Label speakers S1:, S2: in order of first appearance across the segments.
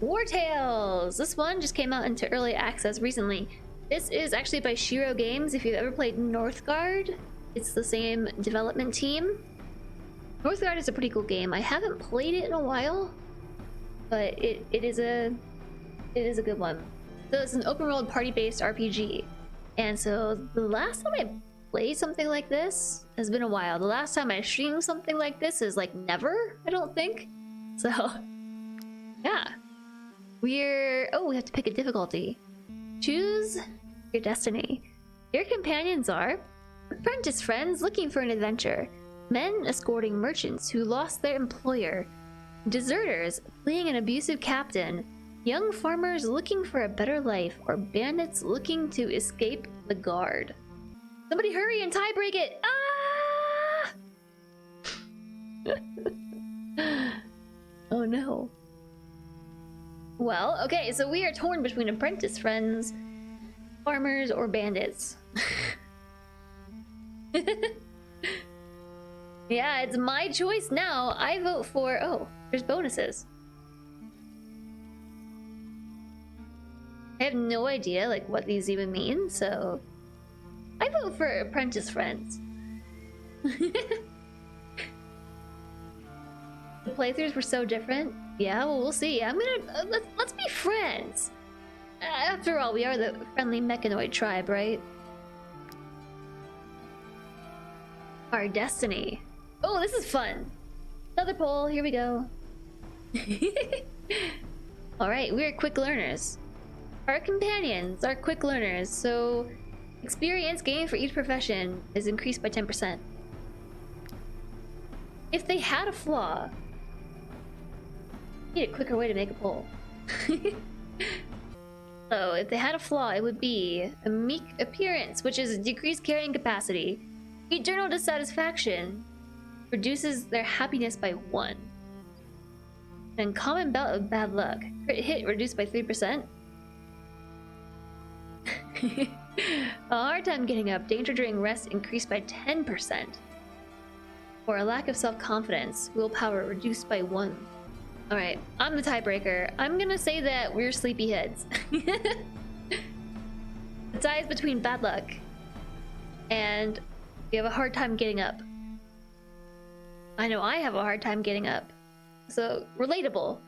S1: Wartales! This one just came out into early access recently. This is actually by Shiro Games. If you've ever played Northgard, it's the same development team. Northgard is a pretty cool game. I haven't played it in a while, but it is a good one. So it's an open world party-based RPG. And so the last time I played something like this has been a while. The last time I streamed something like this is like never, I don't think. So yeah. We have to pick a difficulty. Choose your destiny. Your companions are apprentice friends looking for an adventure, men escorting merchants who lost their employer, deserters fleeing an abusive captain, young farmers looking for a better life, or bandits looking to escape the guard. Somebody hurry and tie break it! Ah! Oh no. Well, okay, so we are torn between apprentice friends, farmers, or bandits. Yeah, it's my choice now. I vote for... Oh, there's bonuses. I have no idea, like, what these even mean, so... I vote for apprentice friends. The playthroughs were so different. Yeah, well, we'll see. I'm gonna... let's be friends. After all, we are the friendly mechanoid tribe, right? Our destiny. Oh, this is fun. Another poll. Here we go. Alright, we're quick learners. Our companions are quick learners, so experience gained for each profession is increased by 10%. If they had a flaw, need a quicker way to make a poll. So, if they had a flaw, it would be a meek appearance, which is decreased carrying capacity. Eternal dissatisfaction reduces their happiness by 1. And common bout of bad luck. Crit hit reduced by 3%. A hard time getting up. Danger during rest increased by 10%. Or a lack of self-confidence. Willpower reduced by 1. Alright, I'm the tiebreaker. I'm gonna say that we're sleepyheads. The tie is between bad luck and we have a hard time getting up. I know I have a hard time getting up. So, relatable.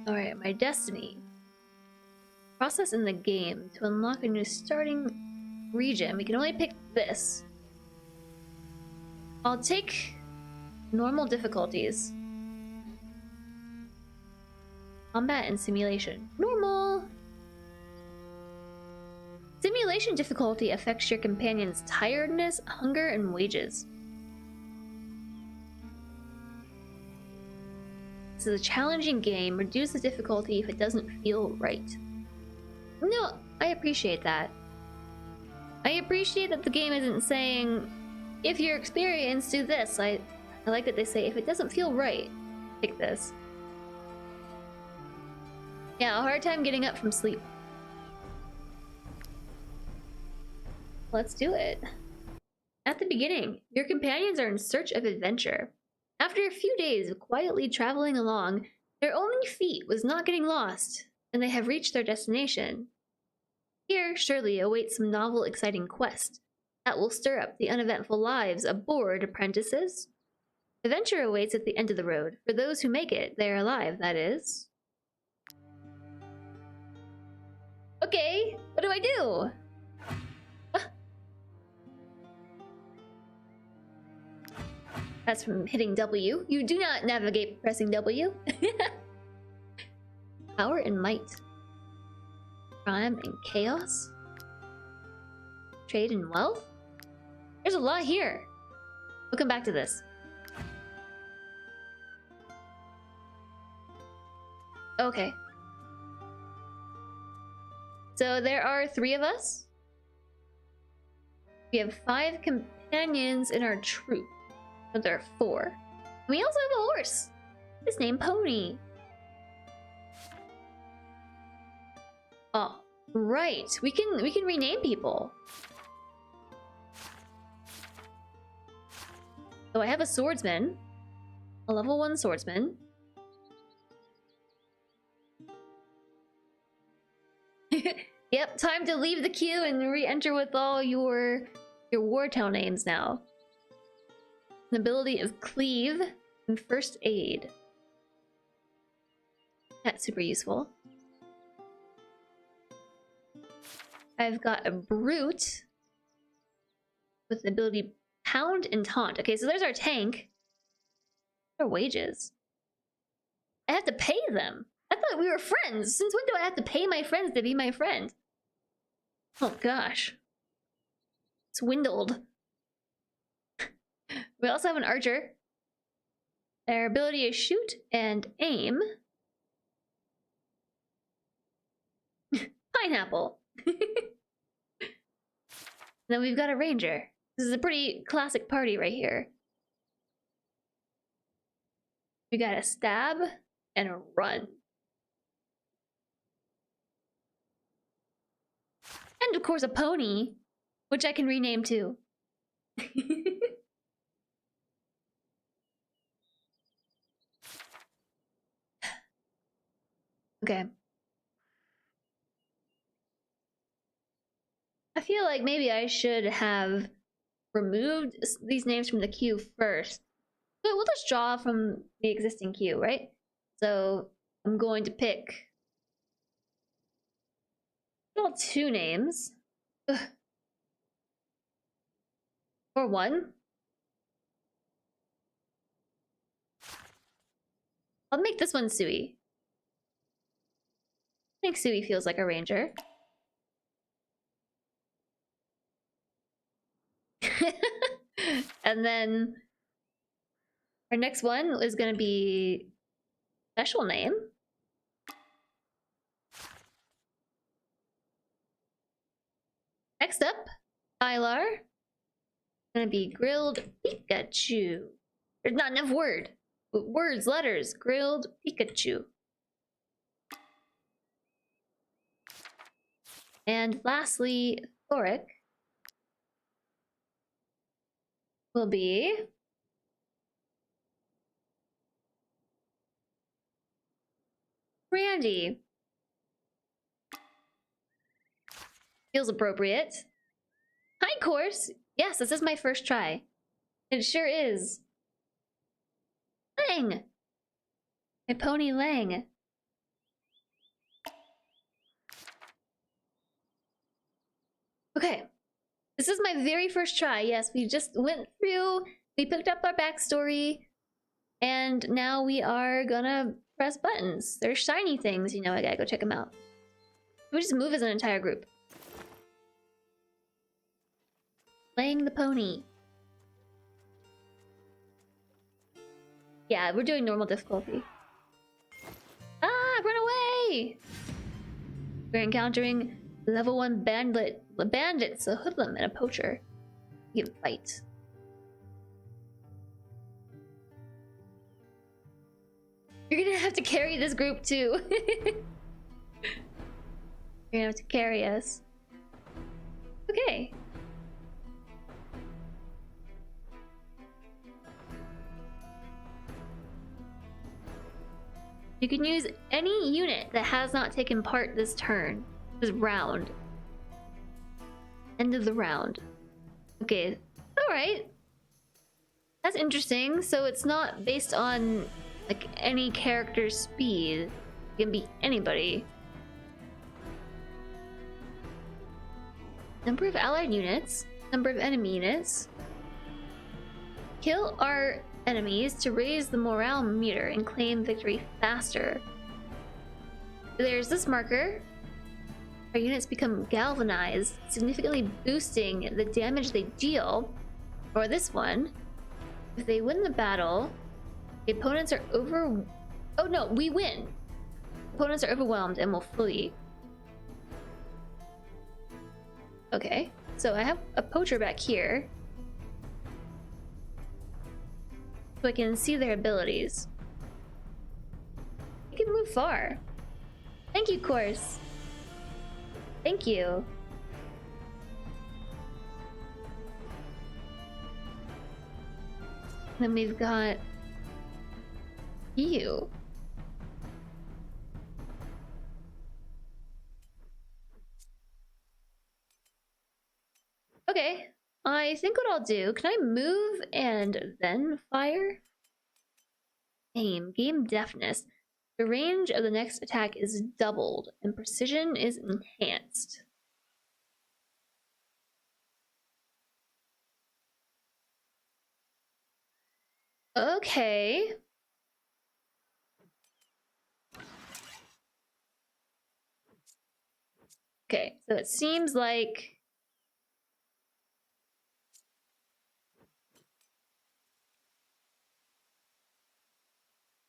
S1: Alright, my destiny. Process in the game to unlock a new starting region. We can only pick this. I'll take normal difficulties. Combat and simulation. Normal! Simulation difficulty affects your companion's tiredness, hunger, and wages. This is a challenging game. Reduce the difficulty if it doesn't feel right. No, I appreciate that. I appreciate that the game isn't saying, if you're experienced, do this. I like that they say, if it doesn't feel right, pick this. Yeah, a hard time getting up from sleep. Let's do it. At the beginning, your companions are in search of adventure. After a few days of quietly traveling along, their only feat was not getting lost, and they have reached their destination. Here, surely awaits some novel, exciting quest that will stir up the uneventful lives of bored apprentices. Adventure awaits at the end of the road. For those who make it, they are alive, that is. Okay, what do I do? That's from hitting W. You do not navigate pressing W. Power and might. Crime and chaos. Trade and wealth? There's a lot here. We'll come back to this. Okay. So there are 3 of us. We have 5 companions in our troop. But there are 4. We also have a horse. His name Pony. Oh, right. We can rename people. So I have a swordsman, a level 1 swordsman. Yep, time to leave the queue and re-enter with all your Wartale names now. An ability of Cleave and First Aid. That's super useful. I've got a Brute with the ability Pound and Taunt. Okay, so there's our tank. What are wages? I have to pay them. I thought we were friends. Since when do I have to pay my friends to be my friend? Oh gosh. Swindled. We also have an archer. Their ability is shoot and aim. Pineapple. Then we've got a ranger. This is a pretty classic party right here. We got a stab and a run. And of course a pony, which I can rename too. Okay. I feel like maybe I should have removed these names from the queue first. But we'll just draw from the existing queue, right? So I'm going to pick two names. Ugh. Or one. I'll make this one Sui. I think Sui feels like a ranger. And then our next one is going to be special name. Next up, Tylar. Gonna be grilled Pikachu. There's not enough words, letters. Grilled Pikachu. And lastly, Thoric will be Randy. Feels appropriate. Hi, course. Yes, this is my first try. It sure is. Lang! My pony Lang. Okay. This is my very first try. Yes, we just went through, we picked up our backstory, and now we are gonna press buttons. They're shiny things, you know, I gotta go check them out. We just move as an entire group. Playing the pony. Yeah, we're doing normal difficulty. Ah, run away! We're encountering level 1 bandits, a hoodlum, and a poacher. You can fight. You're gonna have to carry this group too. You're gonna have to carry us. Okay. You can use any unit that has not taken part this turn. This round. End of the round. Okay. Alright. That's interesting. So it's not based on like any character's speed. It can be anybody. Number of allied units. Number of enemy units. Kill our enemies to raise the morale meter and claim victory faster. There's this marker. Our units become galvanized, significantly boosting the damage they deal. Or this one. If they win the battle, the opponents are Oh no, we win. Opponents are overwhelmed and will flee. Okay, so I have a poacher back here. So I can see their abilities. You can move far. Thank you, course. Thank you. Then we've got you. Okay, I think what I'll do, can I move and then fire? Aim, game deafness. The range of the next attack is doubled and precision is enhanced. Okay. Okay, so it seems like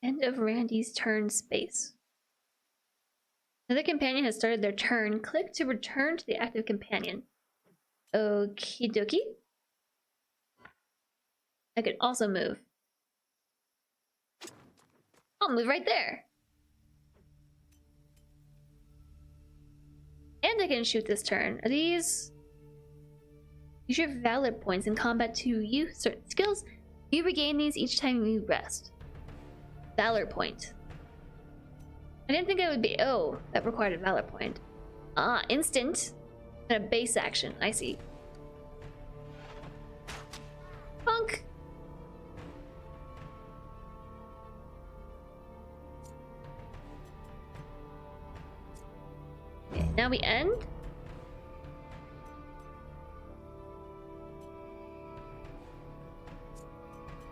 S1: end of Randy's turn space. Another companion has started their turn. Click to return to the active companion. Okie dokie. I could also move. I'll move right there. And I can shoot this turn. Are these... Use your valor points in combat to use certain skills. You regain these each time you rest. Valor point. I didn't think I would be... Oh, that required a valor point. Ah, instant. And a base action. I see. Bonk. Okay, now we end.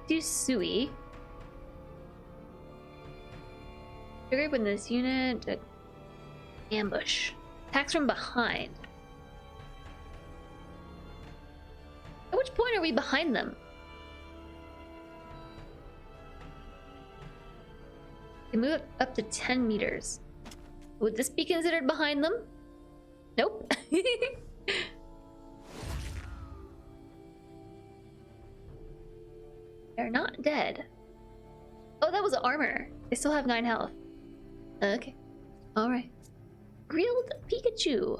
S1: Do Sui. Triggered when this unit ambush. Attacks from behind. At which point are we behind them? They move up to 10 meters. Would this be considered behind them? Nope. They're not dead. Oh, that was armor. They still have 9 health. Okay. Alright. Grilled Pikachu.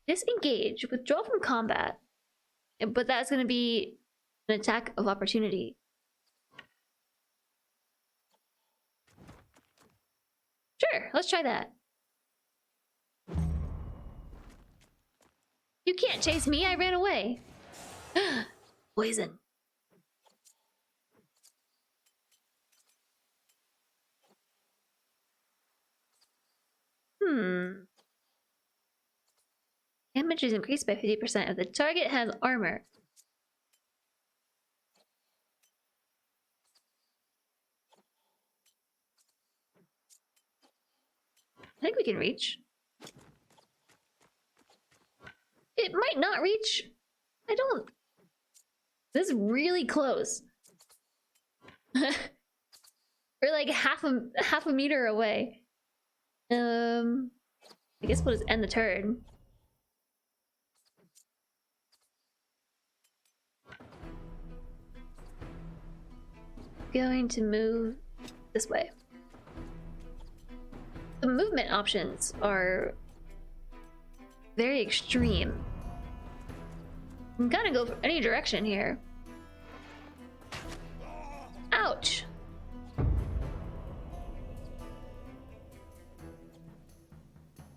S1: Disengage. Withdraw from combat. But that's going to be an attack of opportunity. Sure, let's try that. You can't chase me, I ran away. Poison. Damage is increased by 50% if the target has armor. I think we can reach. It might not reach. I don't... This is really close. We're like half a meter away. I guess we'll just end the turn. Going to move this way. The movement options are very extreme. I'm gonna go for any direction here. Ouch!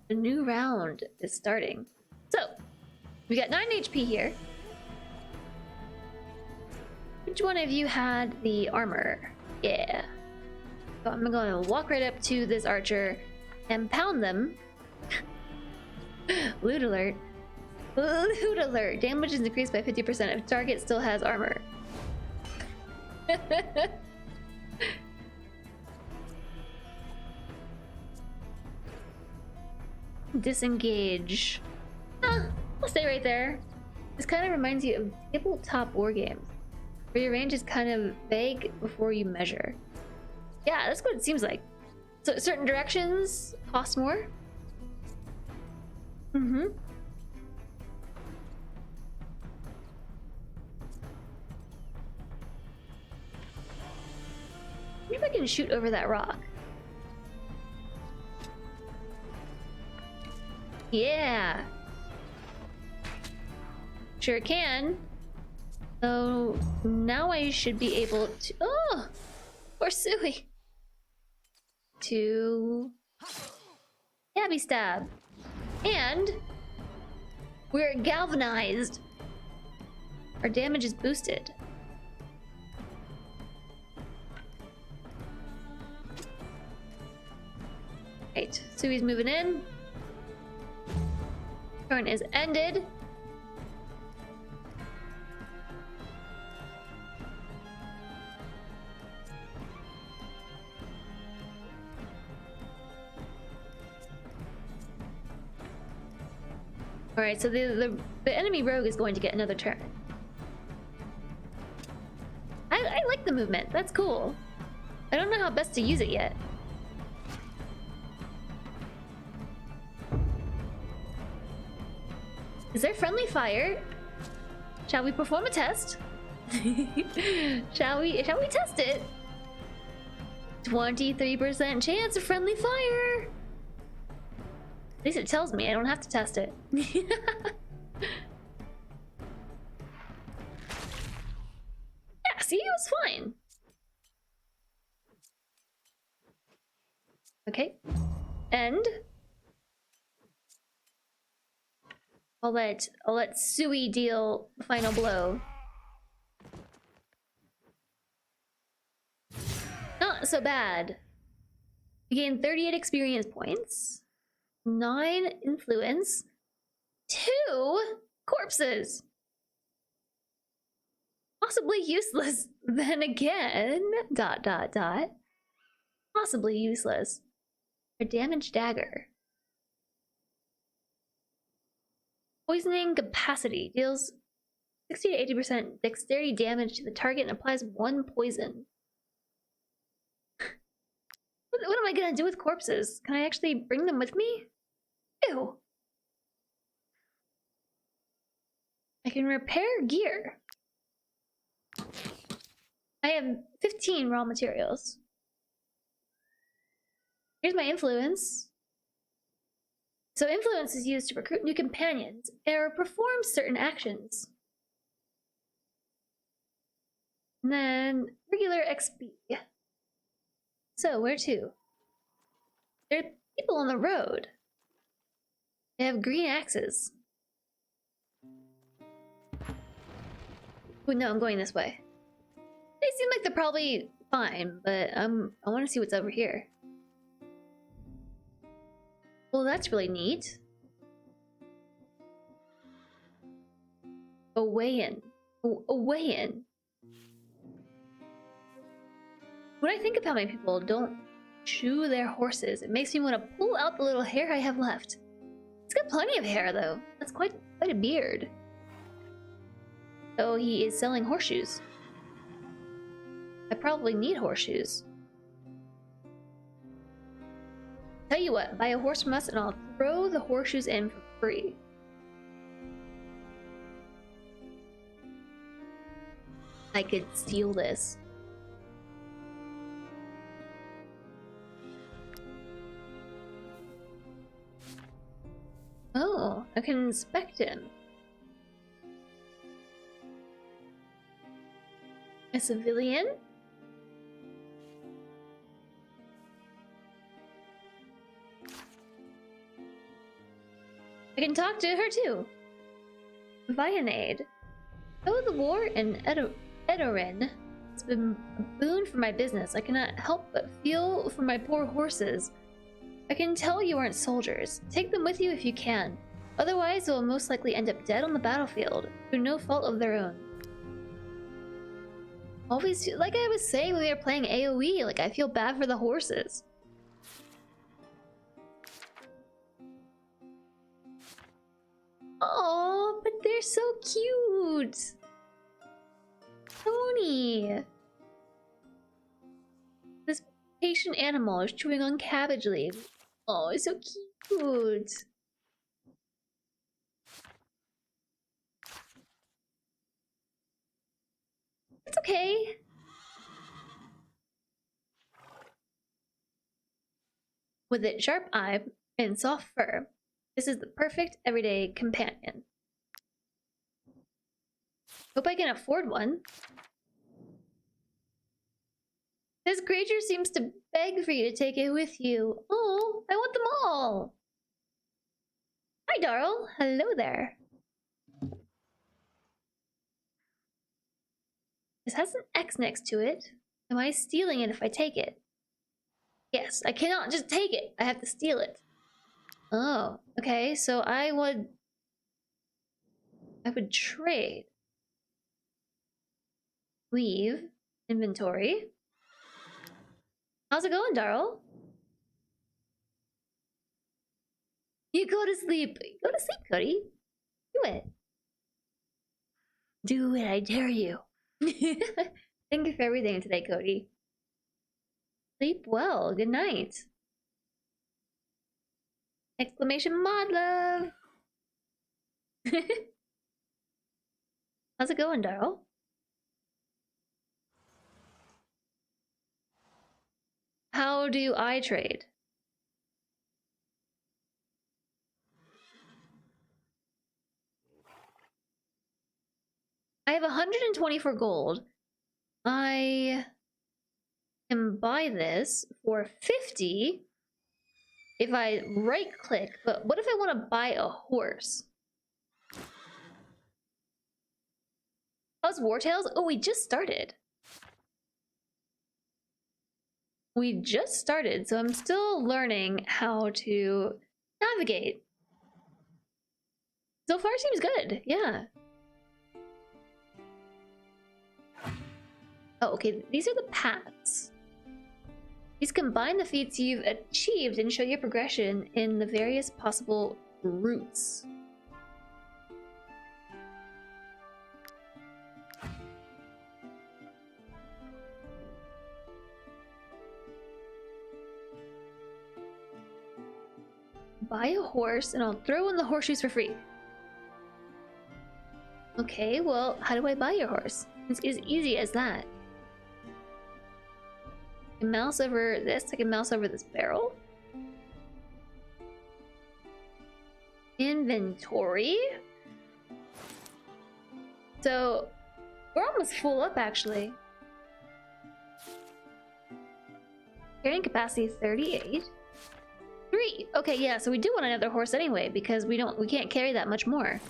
S1: A new round is starting. So, we got 9 HP here. Which one of you had the armor? Yeah. So I'm gonna walk right up to this archer and pound them. Loot alert. Loot alert. Damage is increased by 50% if target still has armor. Disengage. I'll stay right there. This kind of reminds you of tabletop war games, where your range is kind of vague before you measure. Yeah, that's what it seems like. So certain directions cost more. Maybe if I can shoot over that rock. Yeah. Sure can. So now I should be able to... Oh! Poor Sui. To Stabby stab. And we're galvanized. Our damage is boosted. Right, Sui's moving in. Turn is ended. Alright, so the enemy rogue is going to get another turn. I like the movement. That's cool. I don't know how best to use it yet. Is there friendly fire? Shall we perform a test? Shall we test it? 23% chance of friendly fire. At least it tells me I don't have to test it. Yeah, see, it was fine. Okay. And I'll let Sui deal the final blow. Not so bad. We gain 38 experience points, 9 influence, 2 corpses. Possibly useless then again. ... Possibly useless. A damaged dagger. Poisoning capacity deals 60 to 80% dexterity damage to the target and applies 1 poison. What am I gonna do with corpses? Can I actually bring them with me? Ew. I can repair gear. I have 15 raw materials. Here's my influence. So influence is used to recruit new companions or perform certain actions. And then regular XP. So where to? There are people on the road. They have green axes. Oh no, I'm going this way. They seem like they're probably fine, but I want to see what's over here. Well, that's really neat. A weigh-in. A weigh-in. When I think of how many people don't shoe their horses, it makes me want to pull out the little hair I have left. It's got plenty of hair, though. That's quite a beard. So he is selling horseshoes. I probably need horseshoes. Tell you what, buy a horse from us and I'll throw the horseshoes in for free. I could steal this. Oh, I can inspect him. A civilian? I can talk to her too. Vianade. Though the war in Edorin has been a boon for my business, I cannot help but feel for my poor horses. I can tell you aren't soldiers. Take them with you if you can. Otherwise, they'll most likely end up dead on the battlefield, through no fault of their own. Always, like I was saying when we were playing AoE, like I feel bad for the horses. Oh, but they're so cute! Tony! This patient animal is chewing on cabbage leaves. Oh, it's so cute! It's okay. With its sharp eye and soft fur, this is the perfect everyday companion. Hope I can afford one. This creature seems to beg for you to take it with you. Oh, I want them all. Hi, Darl. Hello there. This has an X next to it. Am I stealing it if I take it? Yes, I cannot just take it. I have to steal it. Oh, okay. So I would trade. Leave. Inventory. How's it going, Darl? You go to sleep. Go to sleep, Cody. Do it. Do it, I dare you. Thank you for everything today, Cody. Sleep well. Good night. Exclamation mod love. How's it going, Darl? How do I trade? I have 124 gold. I can buy this for 50 if I right click, but what if I want to buy a horse? How's Wartales? Oh, we just started. We just started, so I'm still learning how to navigate. So far seems good, yeah. Oh, okay, these are the paths. These combine the feats you've achieved and show your progression in the various possible routes. Buy a horse and I'll throw in the horseshoes for free. Okay, well, how do I buy your horse? It's as easy as that. I can mouse over this, I can mouse over this barrel. Inventory. So, we're almost full up actually. Carrying capacity 38. 3! Okay, yeah, so we do want another horse anyway, because we can't carry that much more.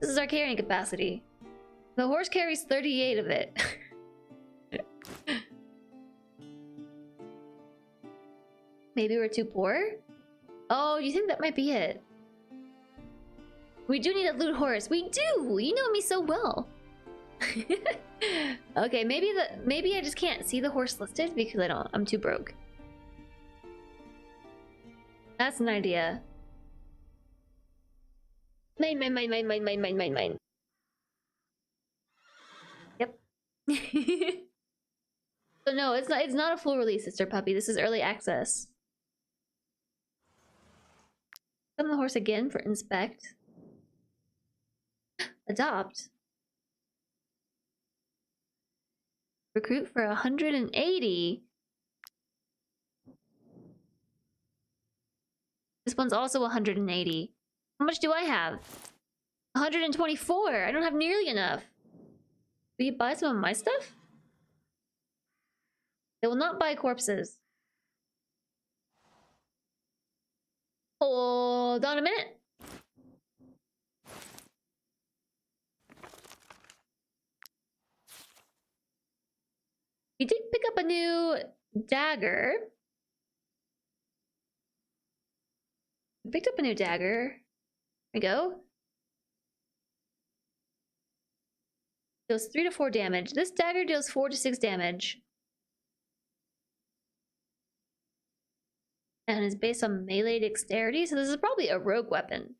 S1: This is our carrying capacity. The horse carries 38 of it. Maybe we're too poor? Oh, you think that might be it? We do need a loot horse. We do! You know me so well. Okay, maybe I just can't see the horse listed because I'm too broke. That's an idea. Mine. Yep. So no, it's not a full release, Sister Puppy. This is early access. Summon the horse again for inspect. Adopt. Recruit for 180. This one's also 180. How much do I have? 124. I don't have nearly enough. Will you buy some of my stuff? They will not buy corpses. Hold on a minute. We did pick up a new dagger. We picked up a new dagger. There we go. Deals 3 to 4 damage. This dagger deals 4 to 6 damage. And is based on melee dexterity, so this is probably a rogue weapon.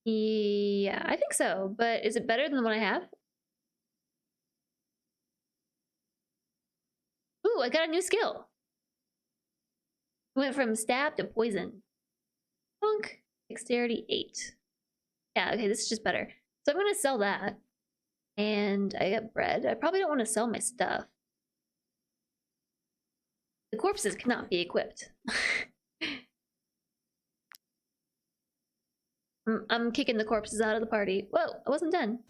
S1: Yeah, I think so, but is it better than the one I have? Ooh, I got a new skill. Went from stab to poison. Punk. Dexterity 8. Yeah, okay, this is just better. So I'm gonna sell that. And I got bread. I probably don't want to sell my stuff. The corpses cannot be equipped. I'm kicking the corpses out of the party. Whoa, I wasn't done.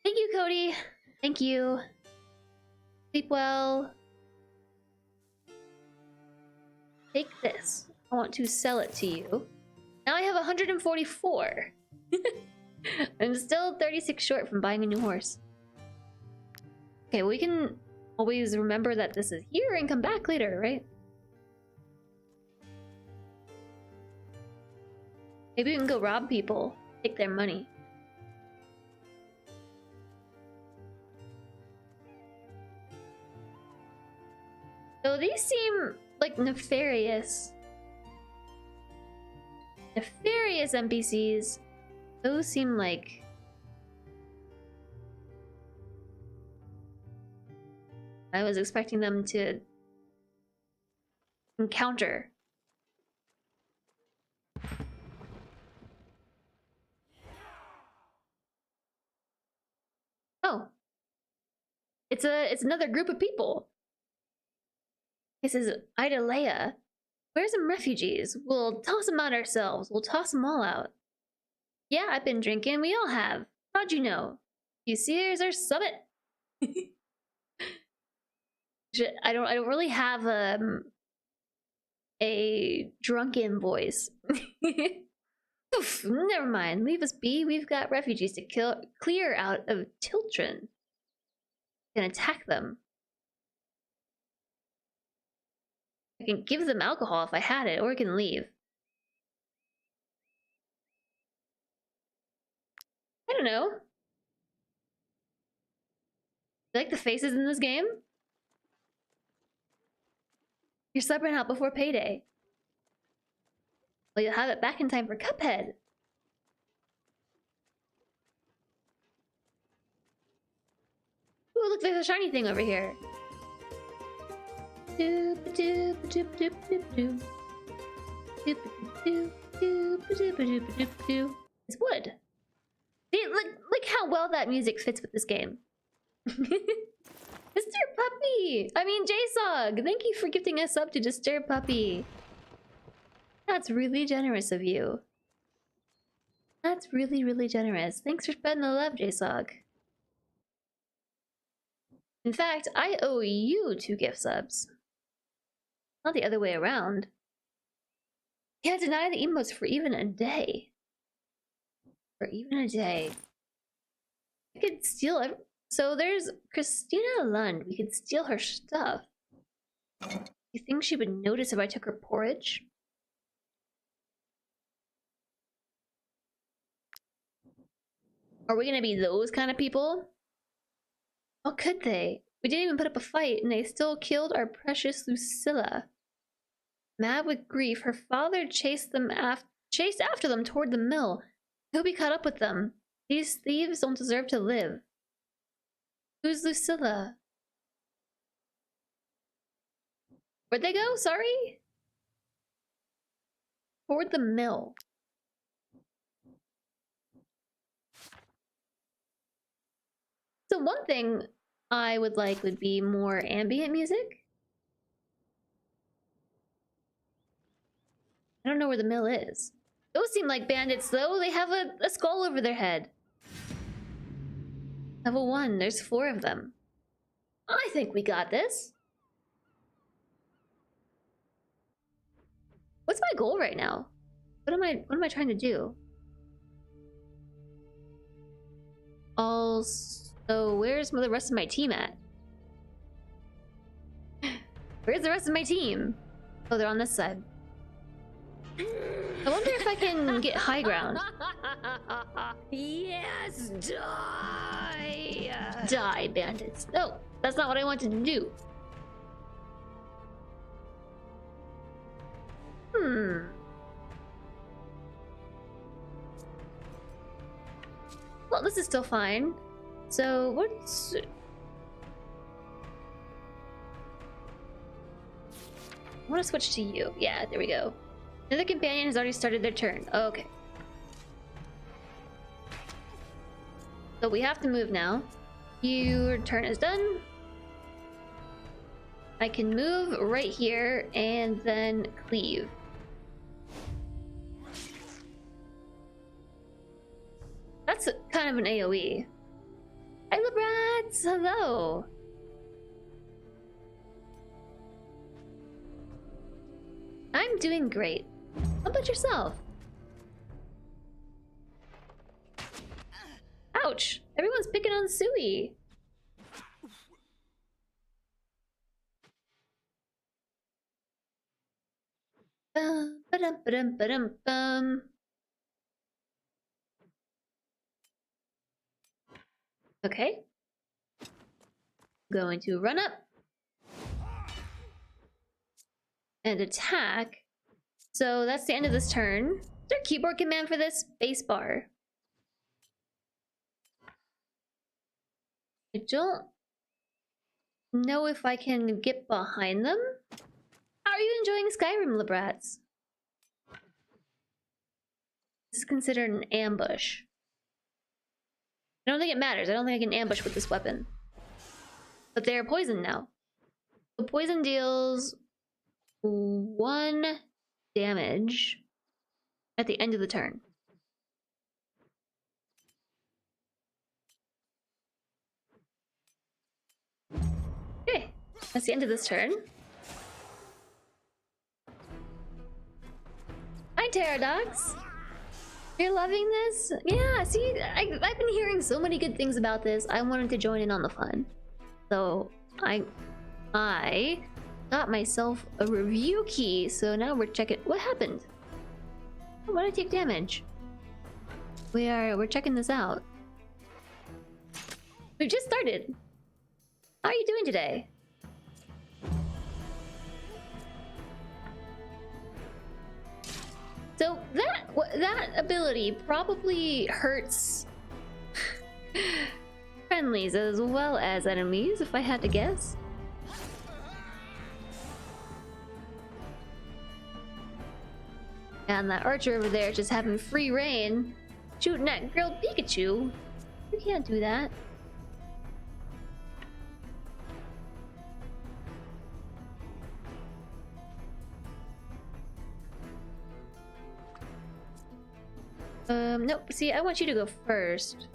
S1: Thank you, Cody. Thank you. Sleep well. Take this. I want to sell it to you. Now I have 144. I'm still 36 short from buying a new horse. Okay, we can always remember that this is here and come back later, right? Maybe we can go rob people, take their money. So these seem like nefarious. Nefarious NPCs. Those seem like... I was expecting them to encounter. Oh. It's another group of people. This is Idalea. Where's some refugees? We'll toss them out ourselves. We'll toss them all out. Yeah, I've been drinking. We all have. How'd you know? You see, here's our summit. I don't really have a drunken voice. Oof, never mind. Leave us be. We've got refugees to clear out of Tiltron. Can attack them. I can give them alcohol if I had it, or I can leave. I don't know. You like the faces in this game? Your sub ran out before payday. Well, you'll have it back in time for Cuphead. Ooh, look, there's a shiny thing over here. It's wood. See, look how well that music fits with this game. Mr. Puppy! I mean, JSOG! Thank you for gifting us up to Disturb Puppy. That's really generous of you. That's really, really generous. Thanks for spreading the love, JSOG. In fact, I owe you 2 gift subs. Not the other way around. Can't deny the emotes for even a day. For even a day. I could steal it. So there's Christina Lund. We could steal her stuff. You think she would notice if I took her porridge? Are we gonna be those kind of people? How could they? We didn't even put up a fight, and they still killed our precious Lucilla. Mad with grief, her father chased after them toward the mill. He'll be caught up with them. These thieves don't deserve to live. Who's Lucilla? Where'd they go? Sorry? Toward the mill. So one thing I would like would be more ambient music. I don't know where the mill is. Those seem like bandits though. They have a skull over their head. Level 1, there's 4 of them. I think we got this. What's my goal right now? What am I trying to do? Also, where's the rest of my team at? Where's the rest of my team? Oh, they're on this side. I wonder if I can get high ground.
S2: Yes, die!
S1: Die, bandits. No, that's not what I wanted to do. Well, this is still fine. So, what's... I want to switch to you. Yeah, there we go. Another companion has already started their turn. Okay. So we have to move now. Your turn is done. I can move right here and then cleave. That's kind of an AoE. Hi, Lebrats! Hello! I'm doing great. How about yourself? Ouch! Everyone's picking on Sui. Ba-dum-ba-dum-ba-dum-bum. Okay. Going to run up and attack. So that's the end of this turn. Is there a keyboard command for this? Spacebar. I don't know if I can get behind them. How are you enjoying Skyrim, Lebrats? This is considered an ambush. I don't think it matters. I don't think I can ambush with this weapon. But they are poisoned now. The poison deals 1 damage at the end of the turn. Okay, that's the end of this turn. Hi, Pterodox. You're loving this? Yeah, see, I've been hearing so many good things about this. I wanted to join in on the fun. So, I got myself a review key, so now we're checking... What happened? Why did I take damage? We're checking this out. We've just started. How are you doing today? So that ability probably hurts friendlies as well as enemies, if I had to guess. And that archer over there just having free reign, shooting at grilled Pikachu. You can't do that. Nope. See, I want you to go first.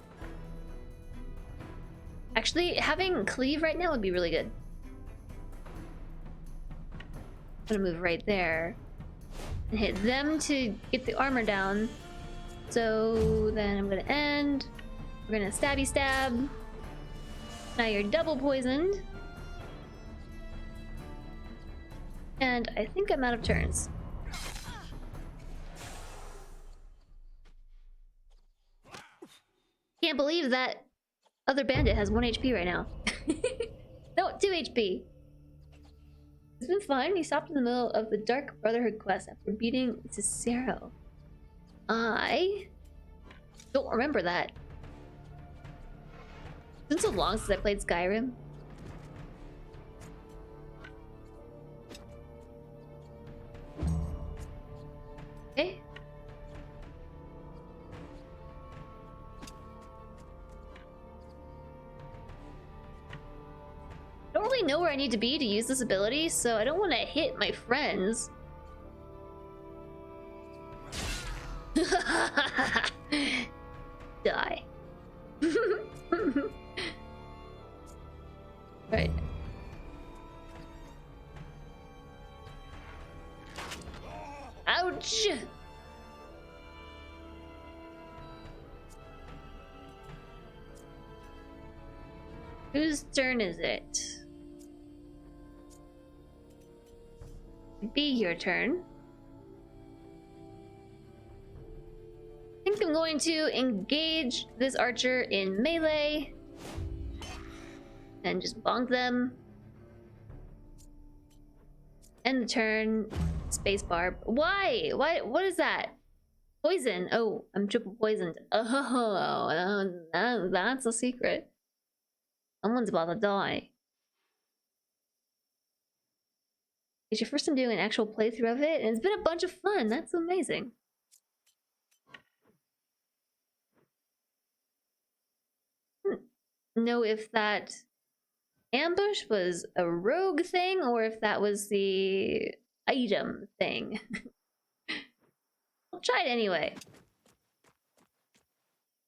S1: Actually, having cleave right now would be really good. I'm gonna move right there and hit them to get the armor down. So then I'm gonna end. We're gonna stabby stab. Now you're double poisoned. And I think I'm out of turns. Can't believe that other bandit has 1 HP right now. No, 2 HP. It's been fun. He stopped in the middle of the Dark Brotherhood quest after beating Cicero. I don't remember that. It's been so long since I played Skyrim. Okay. I don't really know where I need to be to use this ability, so I don't want to hit my friends. Die. Right. Ouch! Whose turn is it? Be your turn. I think I'm going to engage this archer in melee and just bonk them. End the turn. Spacebar. Why? Why? What is that? Poison. Oh, I'm triple poisoned. Oh, that's a secret. Someone's about to die. It's your first time doing an actual playthrough of it, and it's been a bunch of fun. That's amazing. Know if that ambush was a rogue thing or if that was the item thing. I'll try it anyway.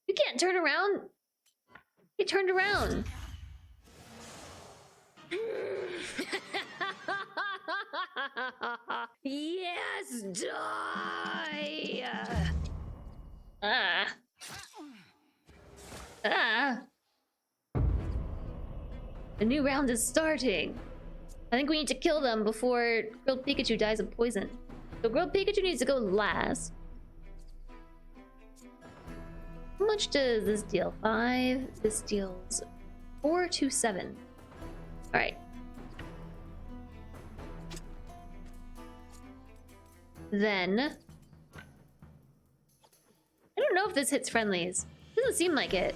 S1: You can't turn around. Get turned around. Yes, die! Ah. Ah. The new round is starting. I think we need to kill them before Grilled Pikachu dies of poison. So Grilled Pikachu needs to go last. How much does this deal? 5. This deals 4 to 7. Alright. Then... I don't know if this hits friendlies. Doesn't seem like it.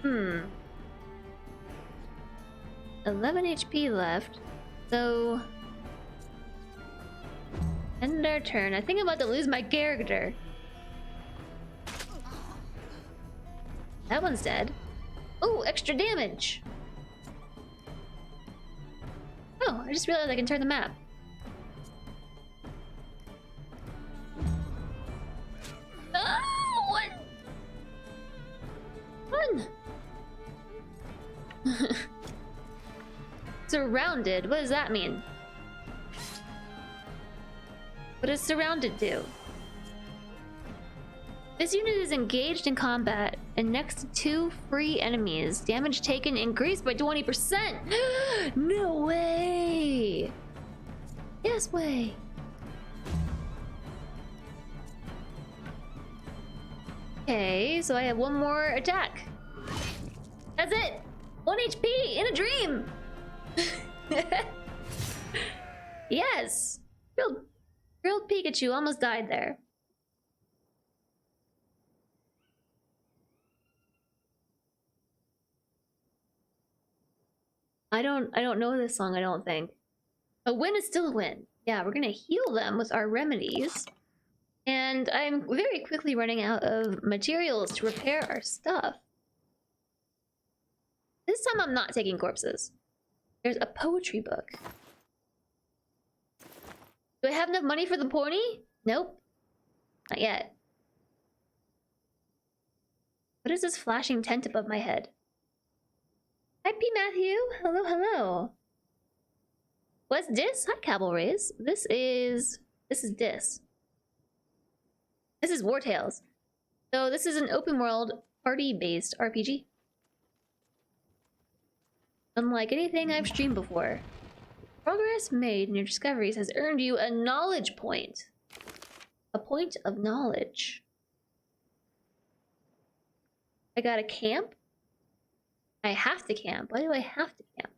S1: Hmm. 11 HP left. So... end our turn. I think I'm about to lose my character. That one's dead. Oh, extra damage! Oh, I just realized I can turn the map. Oh, what? Run! Surrounded? What does that mean? What does surrounded do? This unit is engaged in combat and next to 2 free enemies. Damage taken increased by 20%! No way! Yes way! Okay, so I have 1 more attack. That's it! 1 HP in a dream! Yes! Grilled Pikachu almost died there. I don't know this song, I don't think. A win is still a win. Yeah, we're gonna heal them with our remedies. And I'm very quickly running out of materials to repair our stuff. This time I'm not taking corpses. There's a poetry book. Do I have enough money for the pony? Nope. Not yet. What is this flashing tent above my head? Hi, P. Matthew. Hello, hello. What's this? Hi, Cavalries. This is Dis. This is Wartales. So this is an open world party-based RPG. Unlike anything I've streamed before. Progress made in your discoveries has earned you a knowledge point. A point of knowledge. I got a camp? I have to camp. Why do I have to camp?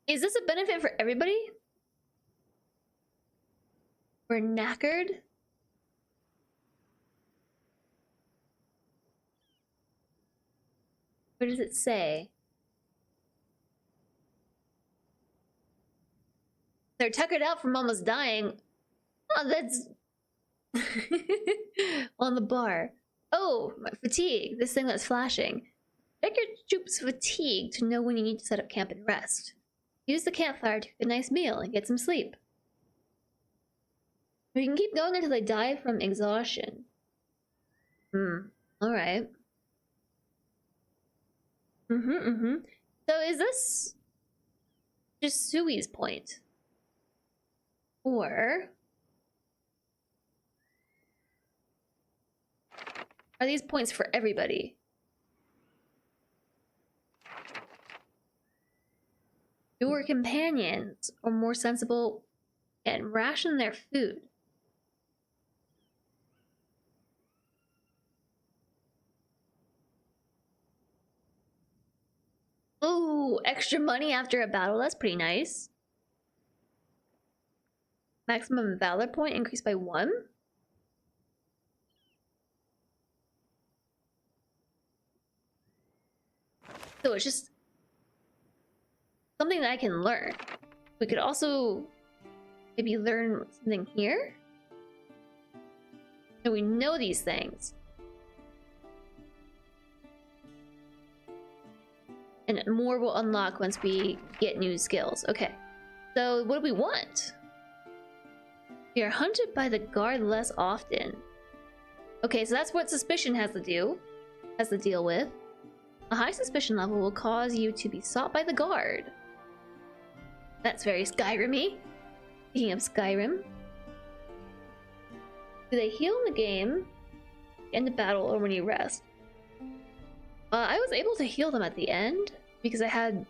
S1: Is this a benefit for everybody? We're knackered? What does it say? They're tuckered out from almost dying. Oh, that's... on the bar. Oh, my fatigue. This thing that's flashing. Check your troops' fatigue to know when you need to set up camp and rest. Use the campfire to cook a nice meal and get some sleep. We can keep going until they die from exhaustion. Alright. So is this just Sui's point? Or are these points for everybody? Your companions are more sensible and ration their food. Ooh, extra money after a battle. That's pretty nice. Maximum valor point increased by 1. So it's just something that I can learn. We could also maybe learn something here. So we know these things. And more will unlock once we get new skills. Okay. So what do we want? We are hunted by the guard less often. Okay, so that's what suspicion has to deal with. A high suspicion level will cause you to be sought by the guard. That's very Skyrim-y. Speaking of Skyrim. Do they heal in the game, end of battle, or when you rest? I was able to heal them at the end because I had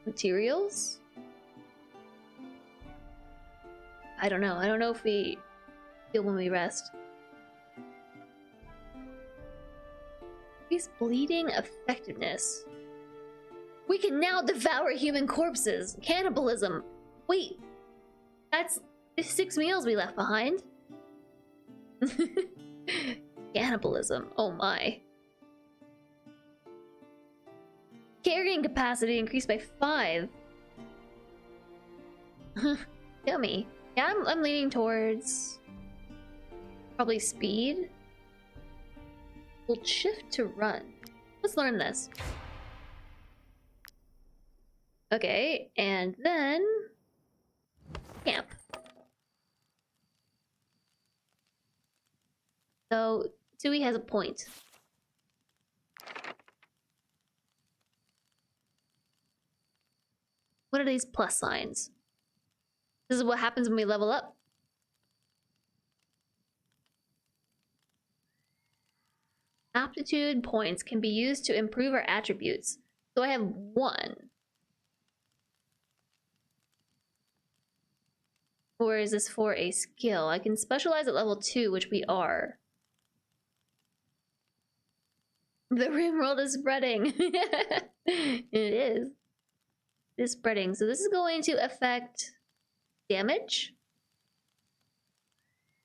S1: materials. I don't know. I don't know if we heal when we rest. Increase bleeding effectiveness. We can now devour human corpses. Cannibalism. Wait, that's 6 meals we left behind. Cannibalism. Oh my. Carrying capacity increased by 5. Yummy. Yeah, I'm leaning towards probably speed. We'll shift to run. Let's learn this. Okay, and then camp. So Tui has a point. What are these plus signs? This is what happens when we level up. Aptitude points can be used to improve our attributes. So I have 1. Or is this for a skill? I can specialize at level 2, which we are. The rim world is spreading. It is. It is spreading. So this is going to affect damage.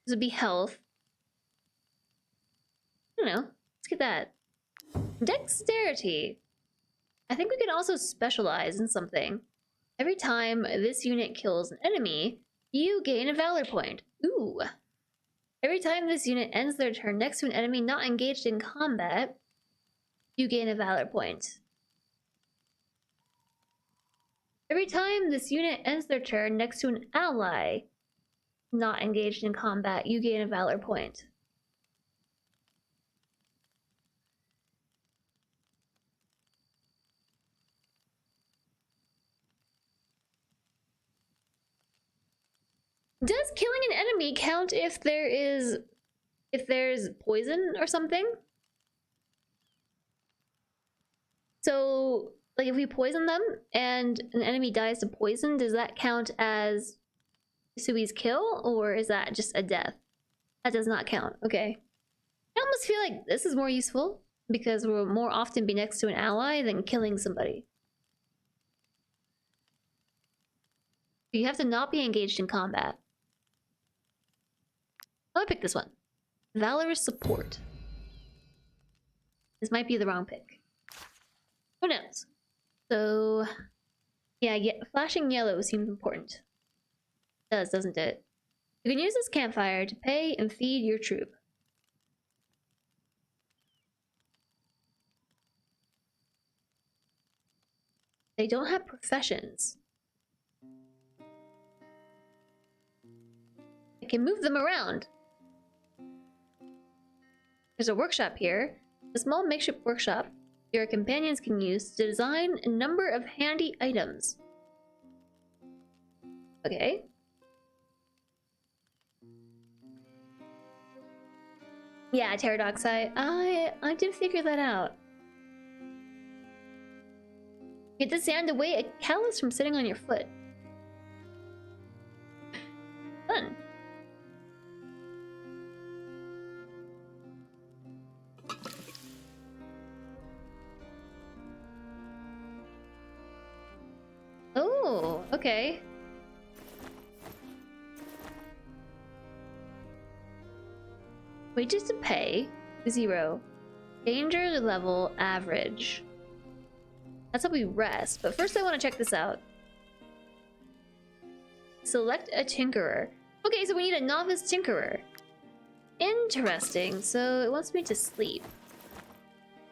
S1: This would be health. I don't know. Let's get that. Dexterity. I think we can also specialize in something. Every time this unit kills an enemy, you gain a valor point. Ooh. Every time this unit ends their turn next to an enemy not engaged in combat, you gain a valor point. Every time this unit ends their turn next to an ally not engaged in combat, you gain a valor point. Does killing an enemy count if there's poison or something? So, like, if we poison them and an enemy dies to poison, does that count as Sui's kill, or is that just a death? That does not count. Okay. I almost feel like this is more useful because we'll more often be next to an ally than killing somebody. You have to not be engaged in combat. I'll pick this one. Valorous support. This might be the wrong pick. Who knows? So, yeah, flashing yellow seems important. It does, doesn't it? You can use this campfire to pay and feed your troop. They don't have professions. I can move them around. There's a workshop here. A small makeshift workshop your companions can use to design a number of handy items. Okay. Yeah, Pterodoxi. I did figure that out. Get the sand away a callus from sitting on your foot. Fun. Oh, okay. Wages to pay, 0. Danger level, average. That's how we rest, but first I want to check this out. Select a tinkerer. Okay, so we need a novice tinkerer. Interesting, so it wants me to sleep.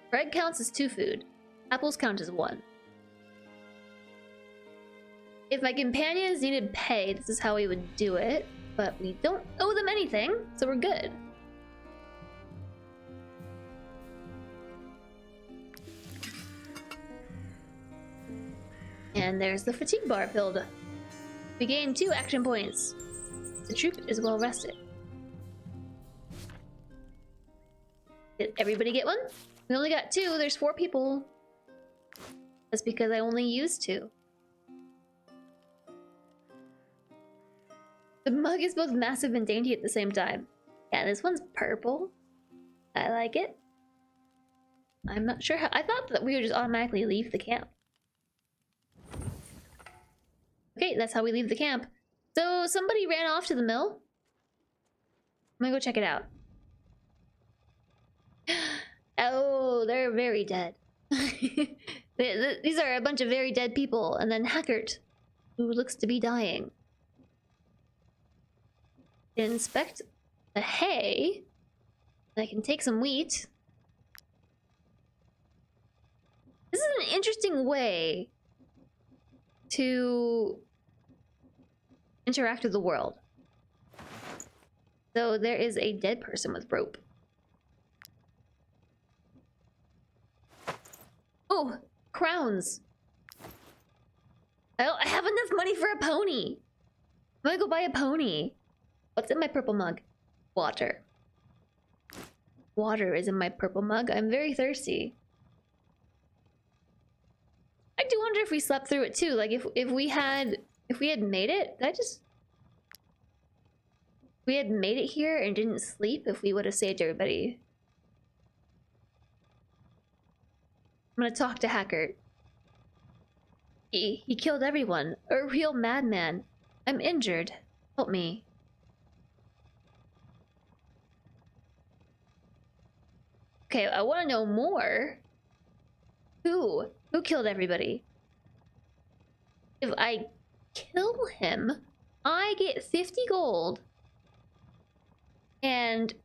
S1: Bread counts as 2 food. Apples count as 1. If my companions needed pay, this is how we would do it. But we don't owe them anything, so we're good. And there's the fatigue bar filled. We gain 2 action points. The troop is well rested. Did everybody get one? We only got 2. There's 4 people. That's because I only used 2. The mug is both massive and dainty at the same time. Yeah, this one's purple. I like it. I'm not sure how. I thought that we would just automatically leave the camp. Okay, that's how we leave the camp. So somebody ran off to the mill. I'm gonna go check it out. Oh, they're very dead. These are a bunch of very dead people. And then Hackert, who looks to be dying. Inspect the hay. I can take some wheat. This is an interesting way to interact with the world. So there is a dead person with rope. Oh, crowns. I have enough money for a pony. I'm gonna go buy a pony. What's in my purple mug? Water. Water is in my purple mug. I'm very thirsty. I do wonder if we slept through it too. Like if we had made it, if we had made it here and didn't sleep, if we would have saved everybody. I'm gonna talk to Hackert. He killed everyone. A real madman. I'm injured. Help me. Okay, I want to know more. Who killed everybody? If I kill him, I get 50 gold and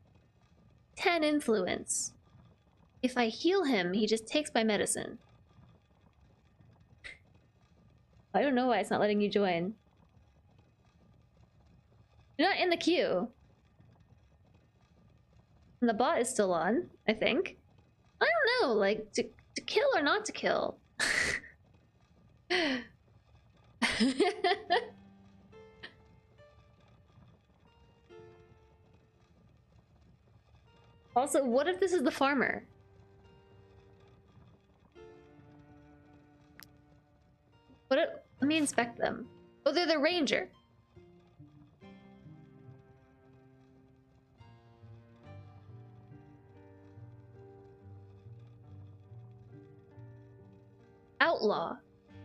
S1: 10 influence. If I heal him, he just takes my medicine. I don't know why it's not letting you join. You're not in the queue. And the bot is still on, I think. I don't know, like, to kill or not to kill. Also, what if this is the farmer? Let me inspect them. Oh, they're the ranger. Outlaw.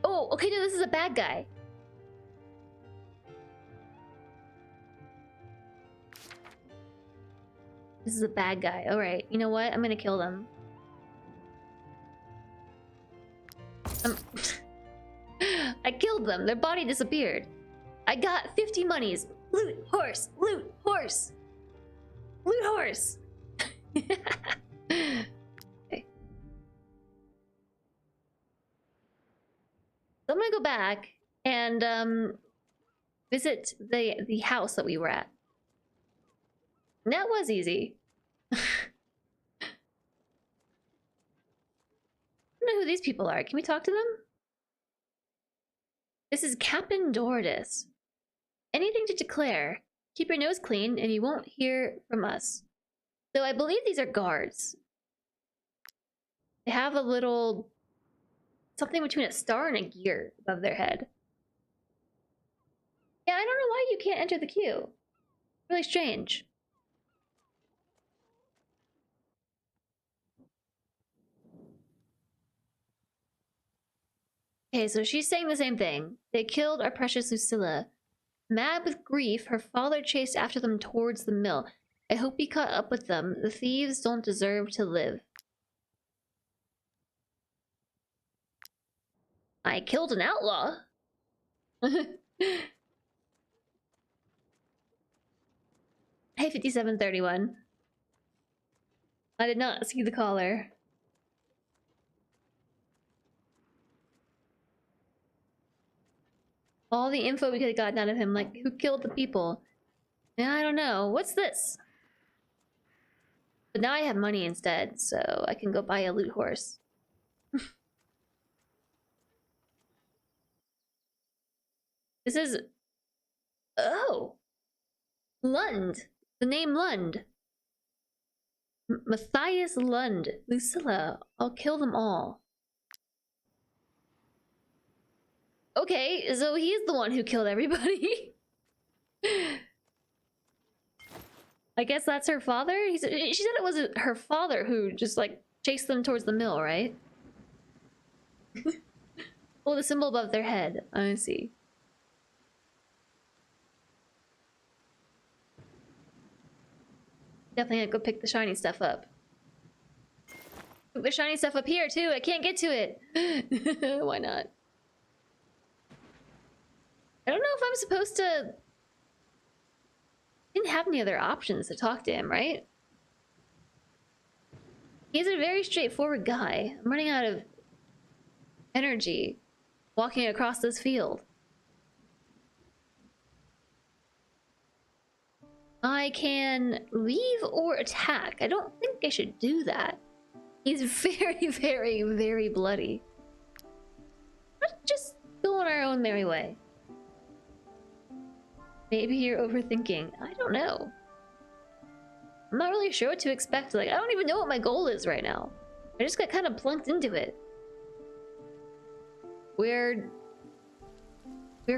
S1: Oh, okay, no, this is a bad guy. This is a bad guy. Alright, you know what? I'm gonna kill them. I killed them. Their body disappeared. I got 50 monies. Loot horse. Loot horse. Loot horse. Okay. So I'm gonna go back and visit the house that we were at. And that was easy. I don't know who these people are. Can we talk to them? This is Captain Dordis. Anything to declare? Keep your nose clean and you won't hear from us. So I believe these are guards. They have a little... something between a star and a gear above their head. Yeah, I don't know why you can't enter the queue. Really strange. Okay, so she's saying the same thing. They killed our precious Lucilla. Mad with grief, her father chased after them towards the mill. I hope we caught up with them. The thieves don't deserve to live. I killed an outlaw. Hey, 5731. I did not see the caller. All the info we could have gotten out of him, like who killed the people. Yeah, I don't know. What's this? But now I have money instead, so I can go buy a loot horse. This is... Oh! Lund! The name Lund! Matthias Lund. Lucilla. I'll kill them all. Okay, so he's the one who killed everybody. I guess that's her father? She said it wasn't her father who just, like, chased them towards the mill, right? Oh, the symbol above their head. I see. Definitely gonna go pick the shiny stuff up. There's shiny stuff up here, too. I can't get to it. Why not? I don't know if I'm supposed to... Didn't have any other options to talk to him, right? He's a very straightforward guy. I'm running out of energy walking across this field. I can leave or attack. I don't think I should do that. He's very, very, very bloody. Let's just go on our own merry way. Maybe you're overthinking. I don't know. I'm not really sure what to expect. Like, I don't even know what my goal is right now. I just got kind of plunked into it. We're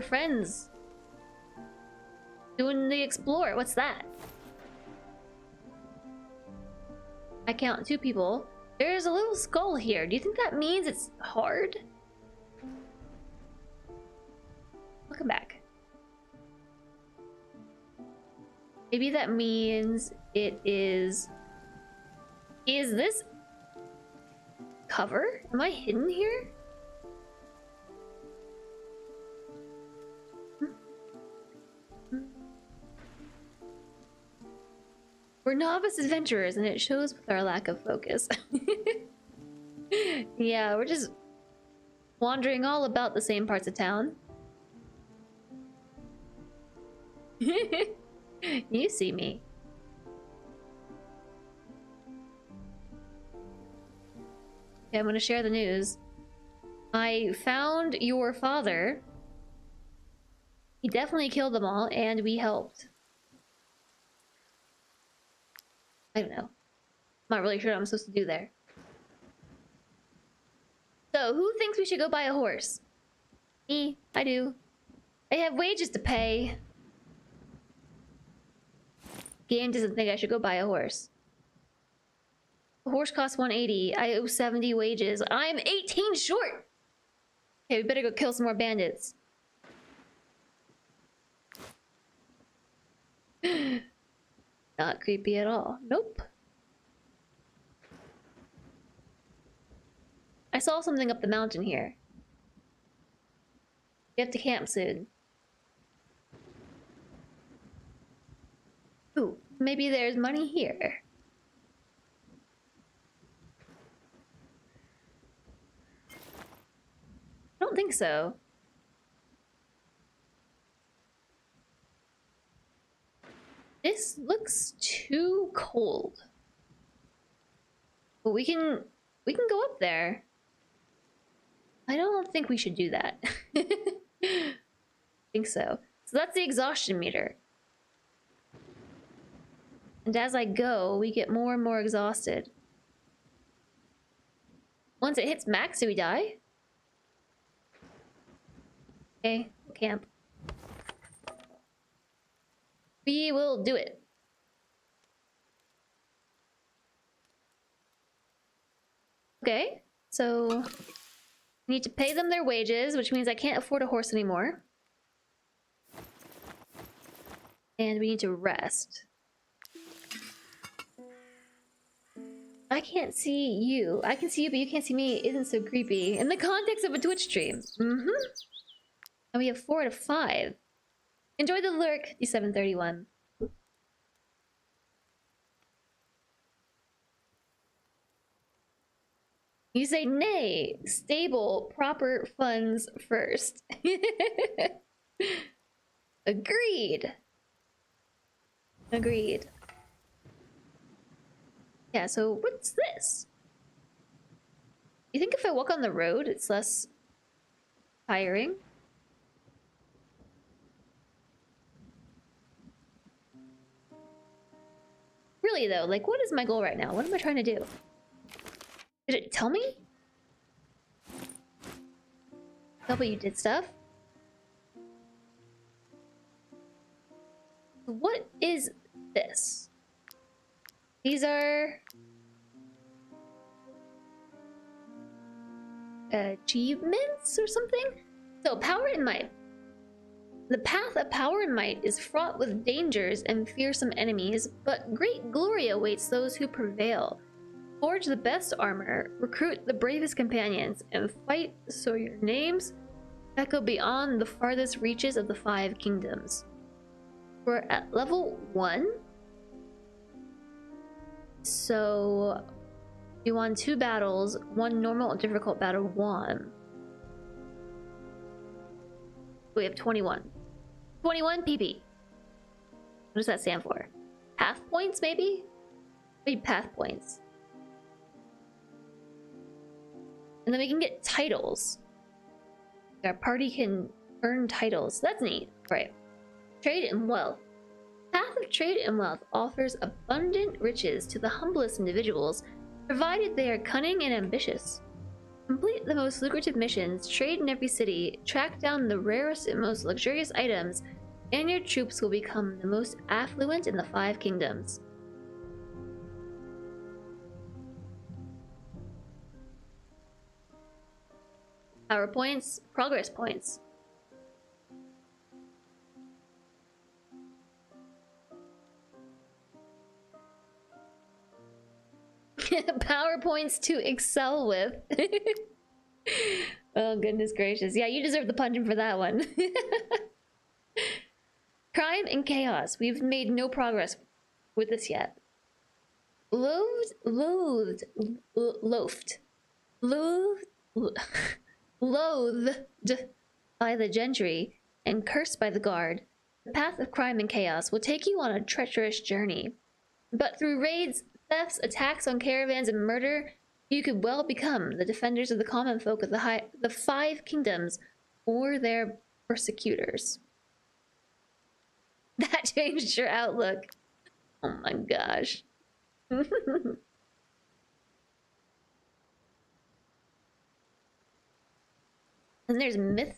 S1: friends. Doing the explore. What's that? I count 2 people. There's a little skull here. Do you think that means it's hard? Welcome back. Maybe that means it is... Is this... cover? Am I hidden here? We're novice adventurers, and it shows with our lack of focus. Yeah, we're just wandering all about the same parts of town. You see me. Okay, I'm gonna share the news. I found your father. He definitely killed them all, and we helped. I don't know. I'm not really sure what I'm supposed to do there. So, who thinks we should go buy a horse? Me. I do. I have wages to pay. Game doesn't think I should go buy a horse. A horse costs 180. I owe 70 wages. I'm 18 short! Okay, we better go kill some more bandits. Not creepy at all. Nope. I saw something up the mountain here. We have to camp soon. Ooh, maybe there's money here. I don't think so. This looks too cold. But we can go up there. I don't think we should do that. I think so. So that's the exhaustion meter. And as I go, we get more and more exhausted. Once it hits max, do we die? Okay, we'll camp. We will do it. Okay, so I need to pay them their wages, which means I can't afford a horse anymore. And we need to rest. I can't see you. I can see you, but you can't see me. It isn't so creepy. In the context of a Twitch stream. Mm-hmm. And we have 4 out of 5. Enjoy the lurk, D731. You say nay. Stable, proper funds first. Agreed. Agreed. Yeah, so what's this? You think if I walk on the road, it's less tiring? Really though, like what is my goal right now? What am I trying to do? Did it tell me? Tell me you did stuff? What is this? These are achievements or something? So power and might. The path of power and might is fraught with dangers and fearsome enemies, but great glory awaits those who prevail. Forge the best armor, recruit the bravest companions, and fight so your names echo beyond the farthest reaches of the 5 kingdoms. We're at level 1. So you won 2 battles, 1 normal and difficult battle 1. We have 21. 21 PP. What does that stand for? Path points, maybe? Maybe path points. And then we can get titles. Our party can earn titles. That's neat. Right. Trade and wealth. Path of trade and wealth offers abundant riches to the humblest individuals, provided they are cunning and ambitious. Complete the most lucrative missions, trade in every city, track down the rarest and most luxurious items, and your troops will become the most affluent in the 5 kingdoms. Power points, progress points. Power points to excel with. Oh, goodness gracious. Yeah, you deserve the punching for that one. Crime and chaos. We've made no progress with this yet. Loathed by the gentry and cursed by the guard, the path of crime and chaos will take you on a treacherous journey. But through raids, thefts, attacks on caravans, and murder, you could well become the defenders of the common folk of the 5 kingdoms, or their persecutors. That changed your outlook. Oh my gosh. And there's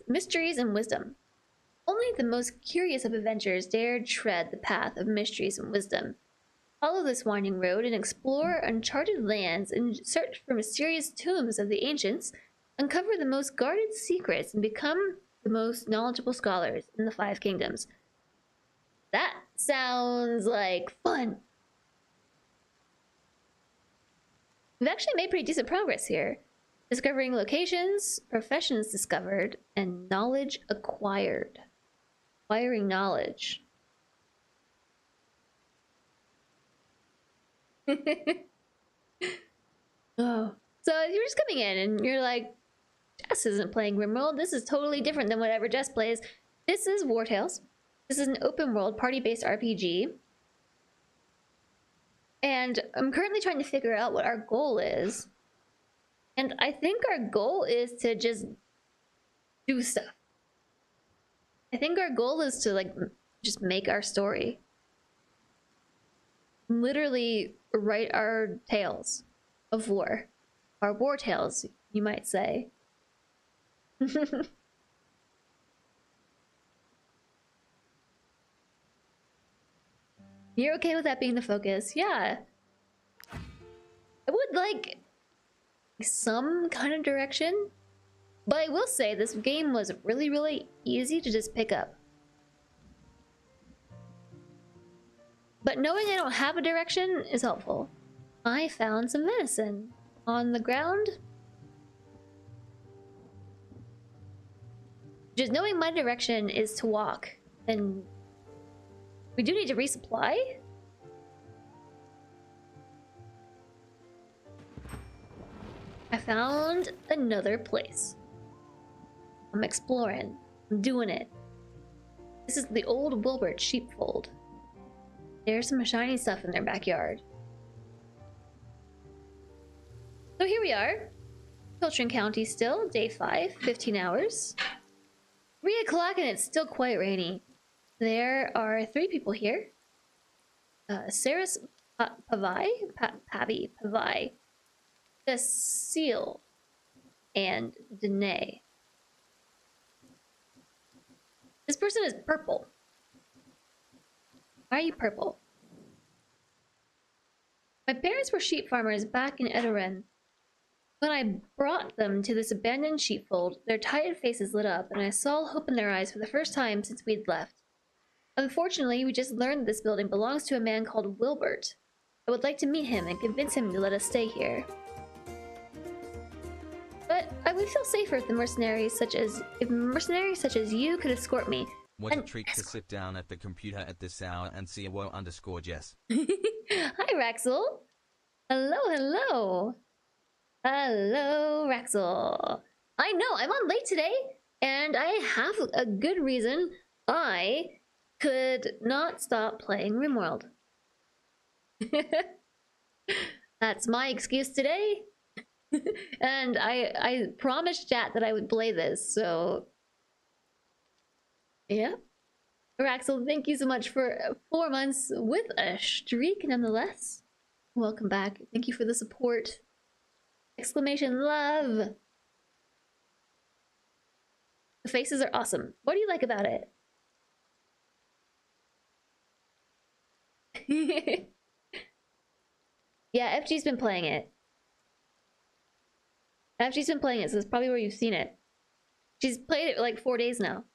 S1: mysteries and wisdom. Only the most curious of adventurers dared tread the path of mysteries and wisdom. Follow this winding road and explore uncharted lands and search for mysterious tombs of the ancients, uncover the most guarded secrets, and become the most knowledgeable scholars in the 5 kingdoms. That sounds like fun. We've actually made pretty decent progress here. Discovering locations, professions discovered, and knowledge acquired. Acquiring knowledge. Oh. So if you're just coming in and you're like, Jess isn't playing RimWorld, this is totally different than whatever Jess plays. This is Wartales. This is an open world party-based RPG. And I'm currently trying to figure out what our goal is. And I think our goal is to just do stuff. I think our goal is to like just make our story. Literally write our tales of war. Our war tales, you might say. You're okay with that being the focus? Yeah. I would like some kind of direction, but I will say this game was really, really easy to just pick up. But knowing I don't have a direction is helpful. I found some venison on the ground. Just knowing my direction is to walk, then we do need to resupply. I found another place. I'm exploring. I'm doing it. This is the old Wilbert sheepfold. There's some shiny stuff in their backyard. So here we are. Filtering County still, day 5, 15 hours. 3 o'clock and it's still quite rainy. There are 3 people here. Saris Pavai, Cecile, and Danae. This person is purple. Why are you purple? My parents were sheep farmers back in Edoren. When I brought them to this abandoned sheepfold, their tired faces lit up, and I saw hope in their eyes for the first time since we'd left. Unfortunately, we just learned this building belongs to a man called Wilbert. I would like to meet him and convince him to let us stay here. But I would feel safer if mercenaries such as you could escort me.
S2: What a treat to sit down at the computer at this hour and see a woah_jess.
S1: Hi, Raxel. Hello, hello. Hello, Raxel. I know, I'm on late today, and I have a good reason. I could not stop playing RimWorld. That's my excuse today. And I promised chat that I would play this, so yeah. Raxel, thank you so much for 4 months with a streak nonetheless. Welcome back. Thank you for the support. Exclamation love. The faces are awesome. What do you like about it? Yeah, FG's been playing it. FG's been playing it, so that's probably where you've seen it. She's played it like 4 days now.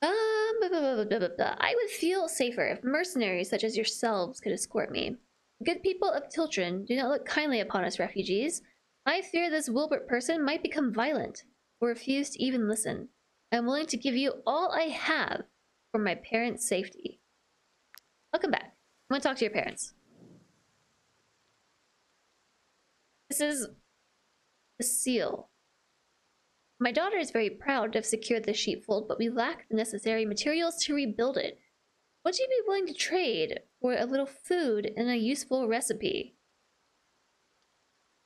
S1: I would feel safer if mercenaries such as yourselves could escort me. Good people of Tiltron do not look kindly upon us refugees. I fear this Wilbert person might become violent, or refuse to even listen. I'm willing to give you all I have for my parents' safety. Welcome back. I'm gonna talk to your parents. This is the seal. My daughter is very proud to have secured the sheepfold, but we lack the necessary materials to rebuild it. Would you be willing to trade for a little food and a useful recipe?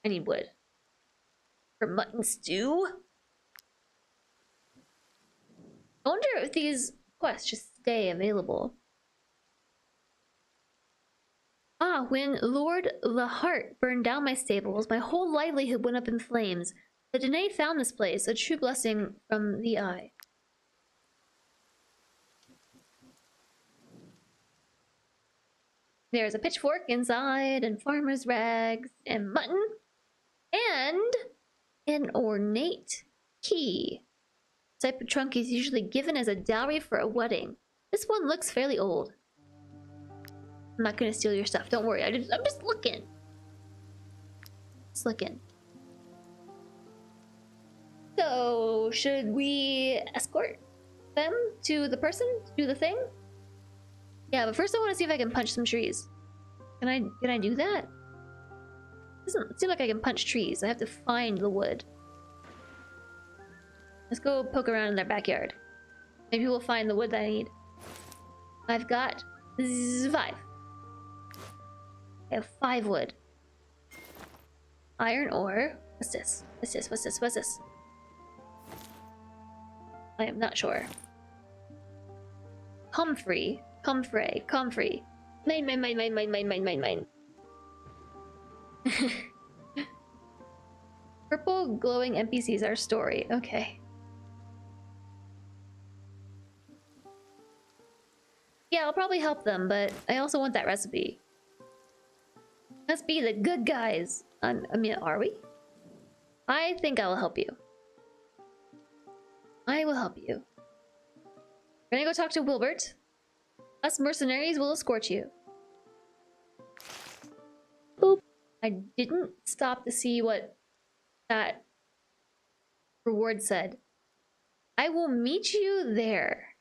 S1: I need wood. For mutton stew? I wonder if these quests just stay available. Ah, when Lord Lahart burned down my stables, my whole livelihood went up in flames. But Danae found this place, a true blessing from the eye. There's a pitchfork inside, and farmer's rags, and mutton, and an ornate key. This type of trunk is usually given as a dowry for a wedding. This one looks fairly old. I'm not gonna steal your stuff, don't worry. I'm just looking. Just looking. So, should we escort them to the person to do the thing? Yeah, but first I want to see if I can punch some trees. Can I do that? Doesn't seem like I can punch trees. I have to find the wood. Let's go poke around in their backyard. Maybe we'll find the wood that I need. I've got 5. I have 5 wood. Iron ore. What's this? What's this? What's this? What's this? I am not sure. Comfrey. Mine. Purple glowing NPCs are story. Okay. Yeah, I'll probably help them, but I also want that recipe. Let's be the good guys. I mean, are we? I think I will help you. I will help you. We're gonna go talk to Wilbert. Us mercenaries will escort you. I didn't stop to see what that reward said. I will meet you there.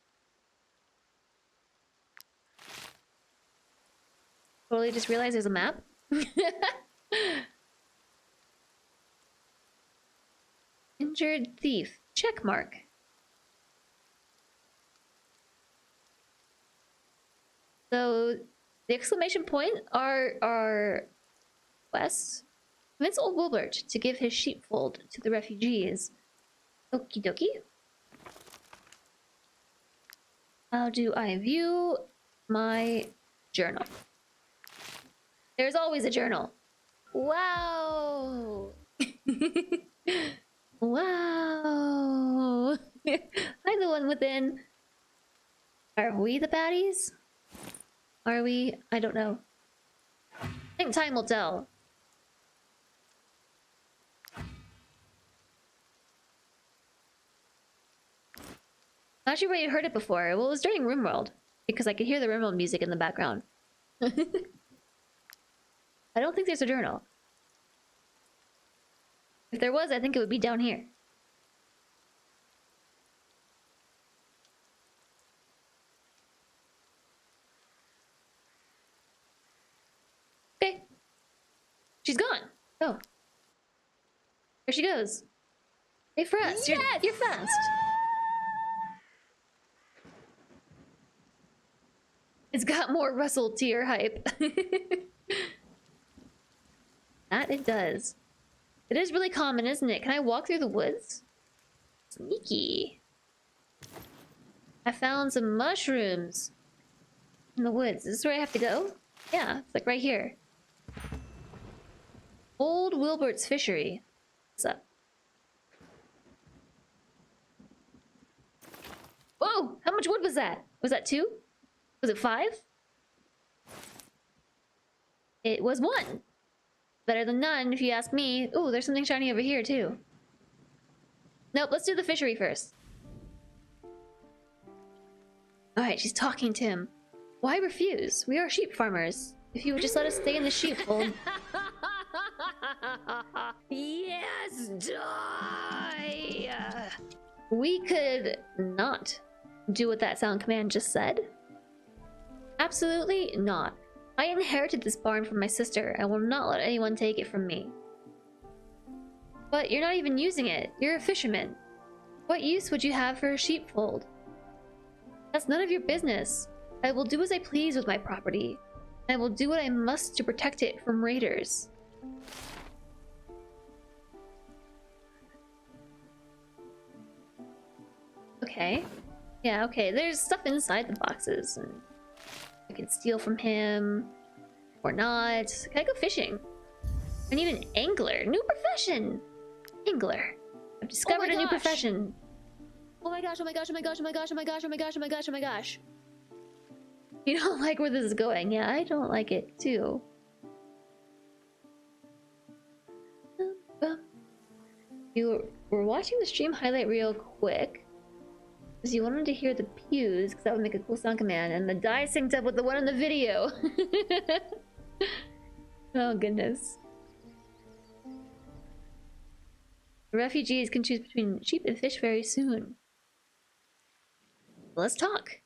S1: Totally just realized there's a map. Injured thief. Check mark. So the exclamation point are Wes. Convince old Wilbert to give his sheepfold to the refugees. Okie dokie. How do I view my journal? There's always a journal. Wow. Wow. I'm the one within. Are we the baddies? Are we? I don't know. I think time will tell. Not sure where you heard it before. Well, it was during RimWorld, because I could hear the RimWorld music in the background. I don't think there's a journal. If there was, I think it would be down here. Okay. She's gone. Oh. There she goes. Hey, Frost,
S3: Yes!
S1: you're fast. It's got more Russell tier hype. That it does. It is really common, isn't it? Can I walk through the woods? Sneaky. I found some mushrooms in the woods. Is this where I have to go? Yeah, it's like right here. Old Wilbert's Fishery. What's up? Whoa! How much wood was that? Was that 2? Was it 5? It was 1. Better than none, if you ask me. Ooh, there's something shiny over here, too. Nope, let's do the fishery first. Alright, she's talking to him. Why refuse? We are sheep farmers. If you would just let us stay in the sheepfold.
S3: Yes, die!
S1: We could not do what that sound command just said. Absolutely not. I inherited this barn from my sister and will not let anyone take it from me. But you're not even using it. You're a fisherman. What use would you have for a sheepfold? That's none of your business. I will do as I please with my property. I will do what I must to protect it from raiders. Okay. Yeah, okay. There's stuff inside the boxes, and I can steal from him or not. Can I go fishing? I need an angler. New profession. Angler. I've discovered a new
S3: gosh.
S1: profession.
S3: Oh my gosh, oh my gosh, oh my gosh, oh my gosh, oh my gosh, oh my gosh, oh my gosh, oh my gosh.
S1: You don't like where this is going. Yeah, I don't like it too. You were watching the stream highlight real quick because you wanted to hear the pews because that would make a cool sound command, and the die synced up with the one in the video. Oh goodness. Refugees can choose between sheep and fish very soon. Let's talk.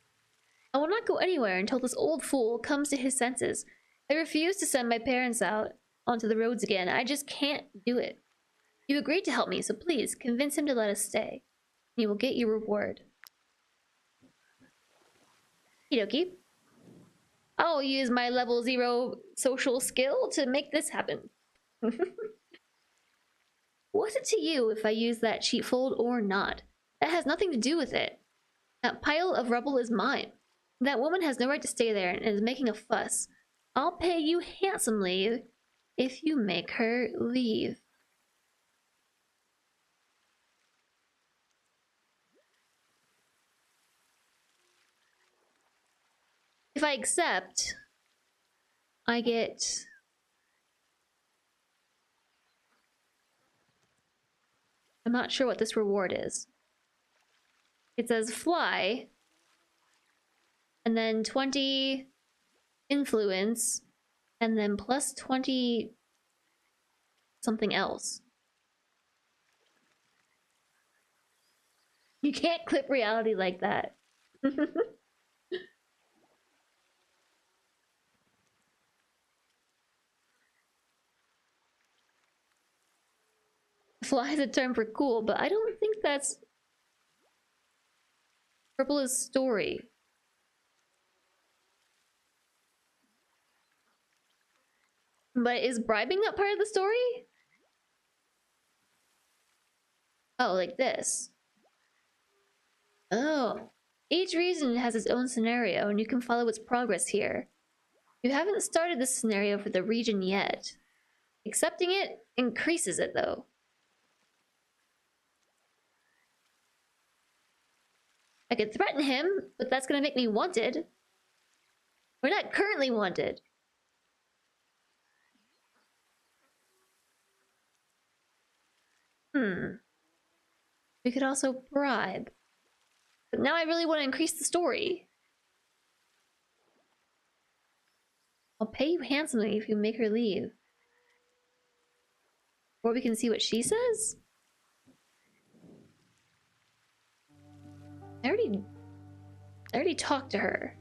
S1: I will not go anywhere until this old fool comes to his senses. I refuse to send my parents out onto the roads again. I just can't do it. You agreed to help me, so please convince him to let us stay. You will get your reward. Okie I'll use my level 0 social skill to make this happen. What's it to you if I use that sheepfold or not? That has nothing to do with it. That pile of rubble is mine. That woman has no right to stay there and is making a fuss. I'll pay you handsomely if you make her leave. If I accept, I get... I'm not sure what this reward is. It says fly, and then 20 influence, and then plus 20 something else. You can't clip reality like that. Fly is a term for cool, but I don't think that's Purple's story. But is bribing not part of the story? Oh, like this. Oh. Each region has its own scenario, and you can follow its progress here. You haven't started this scenario for the region yet. Accepting it increases it, though. I could threaten him, but that's gonna make me wanted. We're not currently wanted. We could also bribe. But now I really want to increase the story. I'll pay you handsomely if you make her leave. Or we can see what she says? I already talked to her.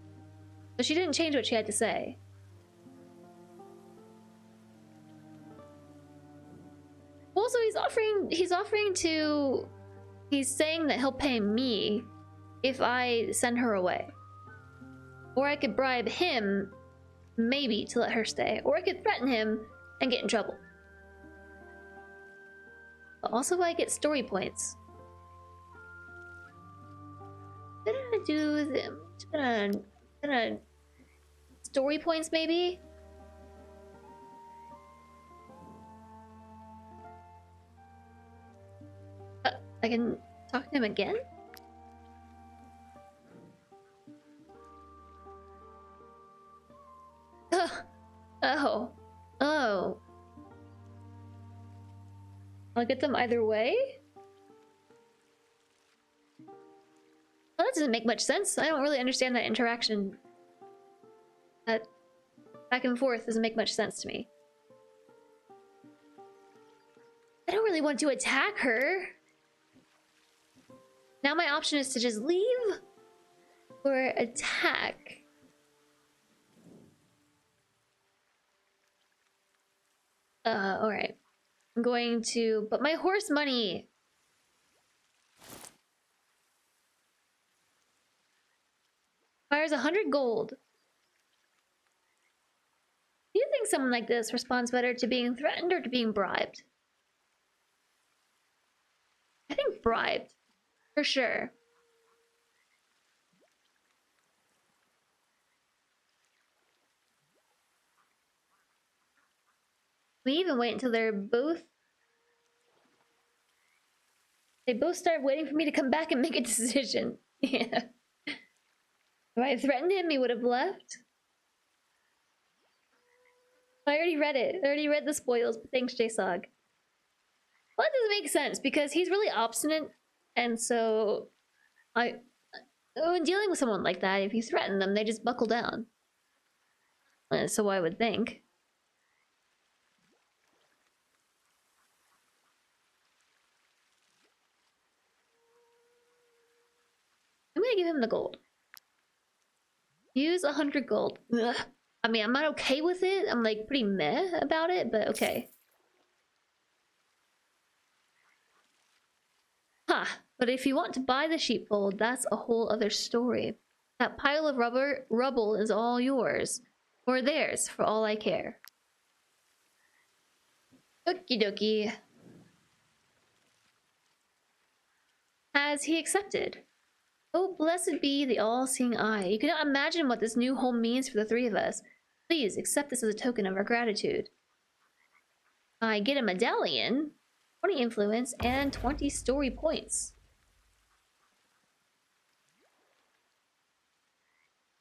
S1: But she didn't change what she had to say. Also, he's saying that he'll pay me if I send her away. Or I could bribe him, maybe, to let her stay. Or I could threaten him and get in trouble. But also I get story points. What did I do with him? Gonna story points, maybe? I can talk to him again? Oh. Oh. I'll get them either way? Well, that doesn't make much sense. I don't really understand that interaction. That back and forth doesn't make much sense to me. I don't really want to attack her. Now my option is to just leave or attack. Alright. I'm going to... But my horse money! Fires 100 gold. Do you think someone like this responds better to being threatened or to being bribed? I think bribed. For sure. Leave and wait until they both start waiting for me to come back and make a decision. Yeah. If I threatened him, he would have left. I already read it. I already read the spoils, but thanks, JSOG. Well, that doesn't make sense because he's really obstinate, and so when dealing with someone like that, if you threaten them, they just buckle down. So I would think. I'm gonna give him the gold. Use 100 gold. Ugh. I mean, I'm not okay with it. I'm like pretty meh about it, but okay. Huh. But if you want to buy the sheepfold, that's a whole other story. That pile of rubble is all yours. Or theirs, for all I care. Okie dokie. Has he accepted? Oh, blessed be the all-seeing eye. You cannot imagine what this new home means for the three of us. Please accept this as a token of our gratitude. I get a medallion, 20 influence, and 20 story points.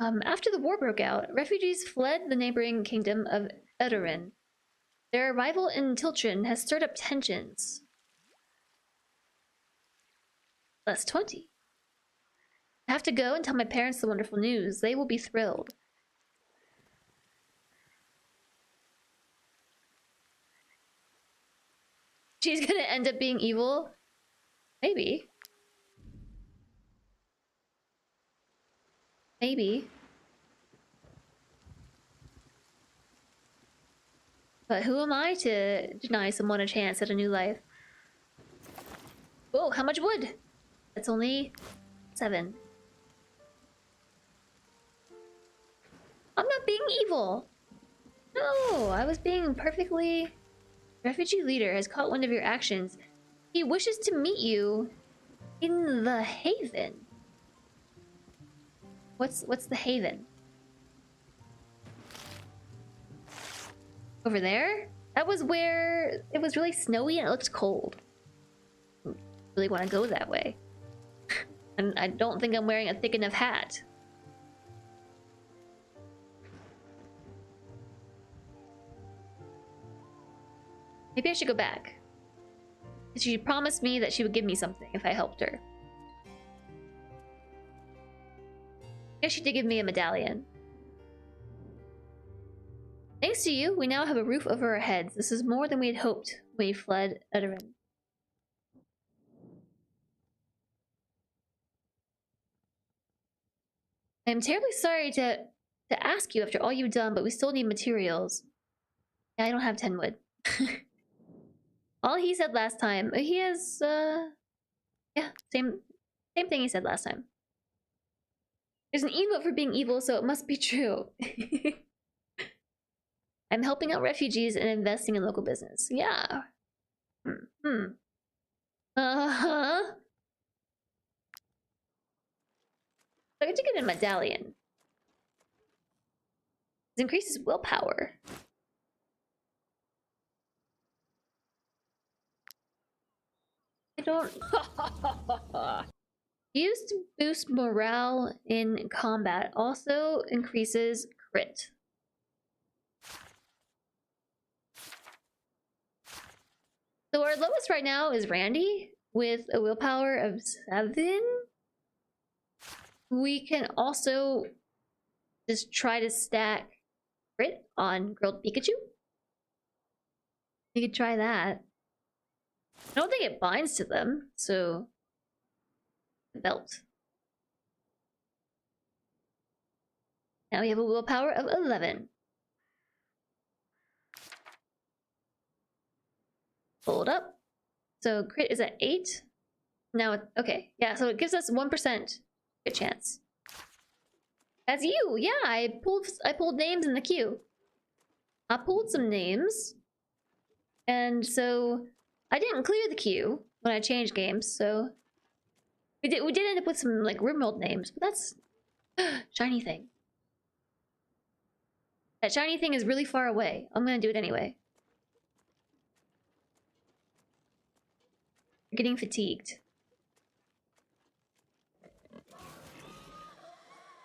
S1: After the war broke out, refugees fled the neighboring kingdom of Edorin. Their arrival in Tiltrin has stirred up tensions. Plus 20. I have to go and tell my parents the wonderful news. They will be thrilled. She's gonna end up being evil? Maybe. Maybe. But who am I to deny someone a chance at a new life? Whoa, how much wood? That's only 7. I'm not being evil. No, I was being perfectly... Refugee leader has caught wind of your actions. He wishes to meet you in the Haven. What's the Haven? Over there? That was where it was really snowy and it looked cold. Really want to go that way. And I don't think I'm wearing a thick enough hat. Maybe I should go back. She promised me that she would give me something if I helped her. I guess she did give me a medallion. Thanks to you, we now have a roof over our heads. This is more than we had hoped when we fled Edoran. I am terribly sorry to ask you after all you've done, but we still need materials. Yeah, I don't have 10 wood. All he said last time. He has, yeah, same thing he said last time. There's an emote for being evil, so it must be true. I'm helping out refugees and investing in local business. Yeah. Uh-huh. I get to get a medallion. This increases willpower. I don't... Used to boost morale in combat. Also increases crit. So our lowest right now is Randy with a willpower of 7. We can also just try to stack crit on Grilled Pikachu. We could try that. I don't think it binds to them, so... Belt. Now we have a willpower of 11. Hold up. So crit is at 8. Now it, okay, yeah, so it gives us 1% crit chance. That's you! Yeah, I pulled names in the queue. I pulled some names. And so I didn't clear the queue when I changed games, so we did end up with some like RimWorld names, but that's shiny thing. That shiny thing is really far away. I'm gonna do it anyway. You're getting fatigued.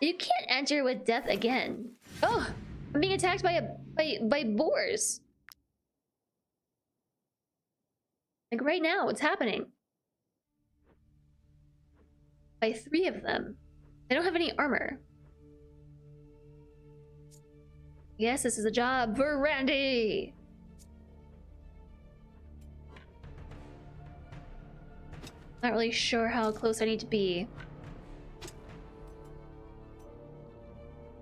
S1: You can't enter with death again. Oh, I'm being attacked by boars. Like right now, what's happening? By 3 of them. They don't have any armor. Yes, this is a job for Randy. Not really sure how close I need to be.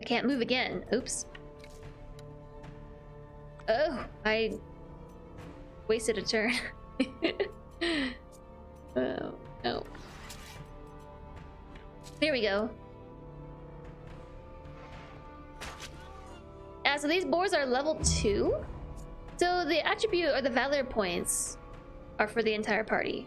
S1: I can't move again. Oops. Oh, I wasted a turn. Oh, no. There we go. Yeah, so these boars are level 2. So the attribute or the valor points are for the entire party.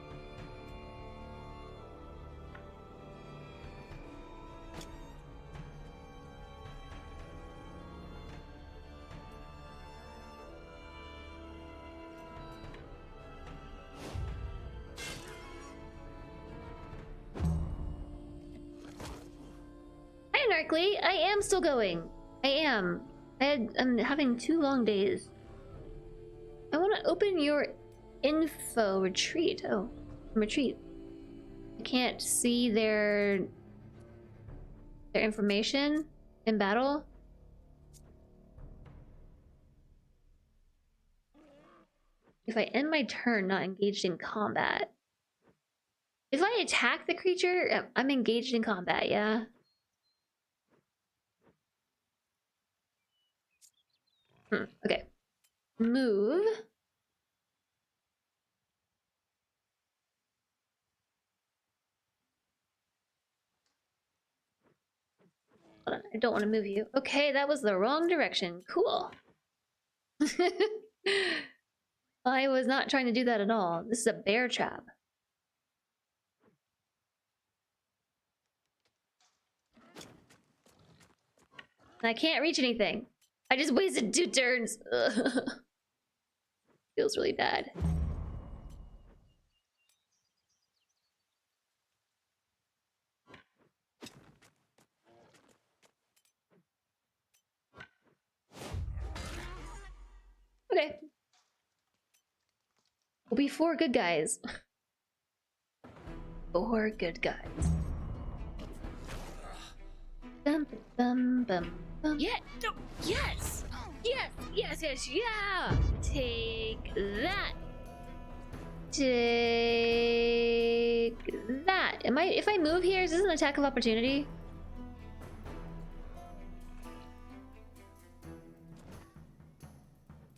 S1: Anarchly, I am still going. I am. I'm having 2 long days. I want to open your info retreat. Oh, retreat. I can't see their information in battle. If I end my turn not engaged in combat. If I attack the creature, I'm engaged in combat, yeah? Okay. Move. Hold on, I don't want to move you. Okay, that was the wrong direction. Cool. I was not trying to do that at all. This is a bear trap. And I can't reach anything. I just wasted 2 turns. Ugh. Feels really bad. Okay. We'll be 4 good guys. 4 good guys. Bum, bum, bum, bum.
S3: Yeah. No, yes. Yes. Yes. Yes. Yeah.
S1: Take that. Take that. Am I? If I move here, is this an attack of opportunity?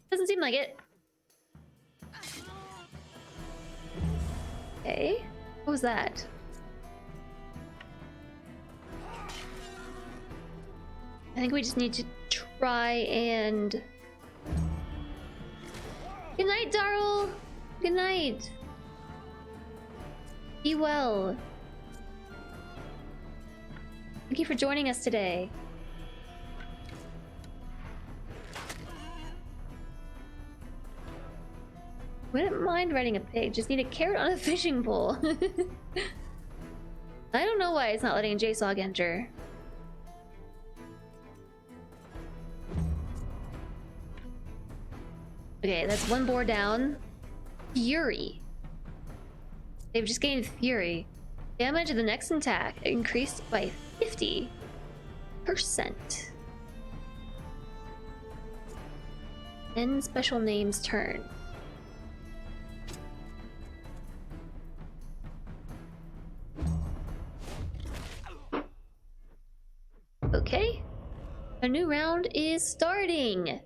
S1: Doesn't seem like it. Okay. What was that? I think we just need to try and... Good night, Darrell! Good night! Be well. Thank you for joining us today. Wouldn't mind riding a pig, just need a carrot on a fishing pole. I don't know why it's not letting JSOG enter. Okay, that's 1 boar down. Fury. They've just gained Fury. Damage of the next attack increased by 50%. End special names turn. Okay. A new round is starting.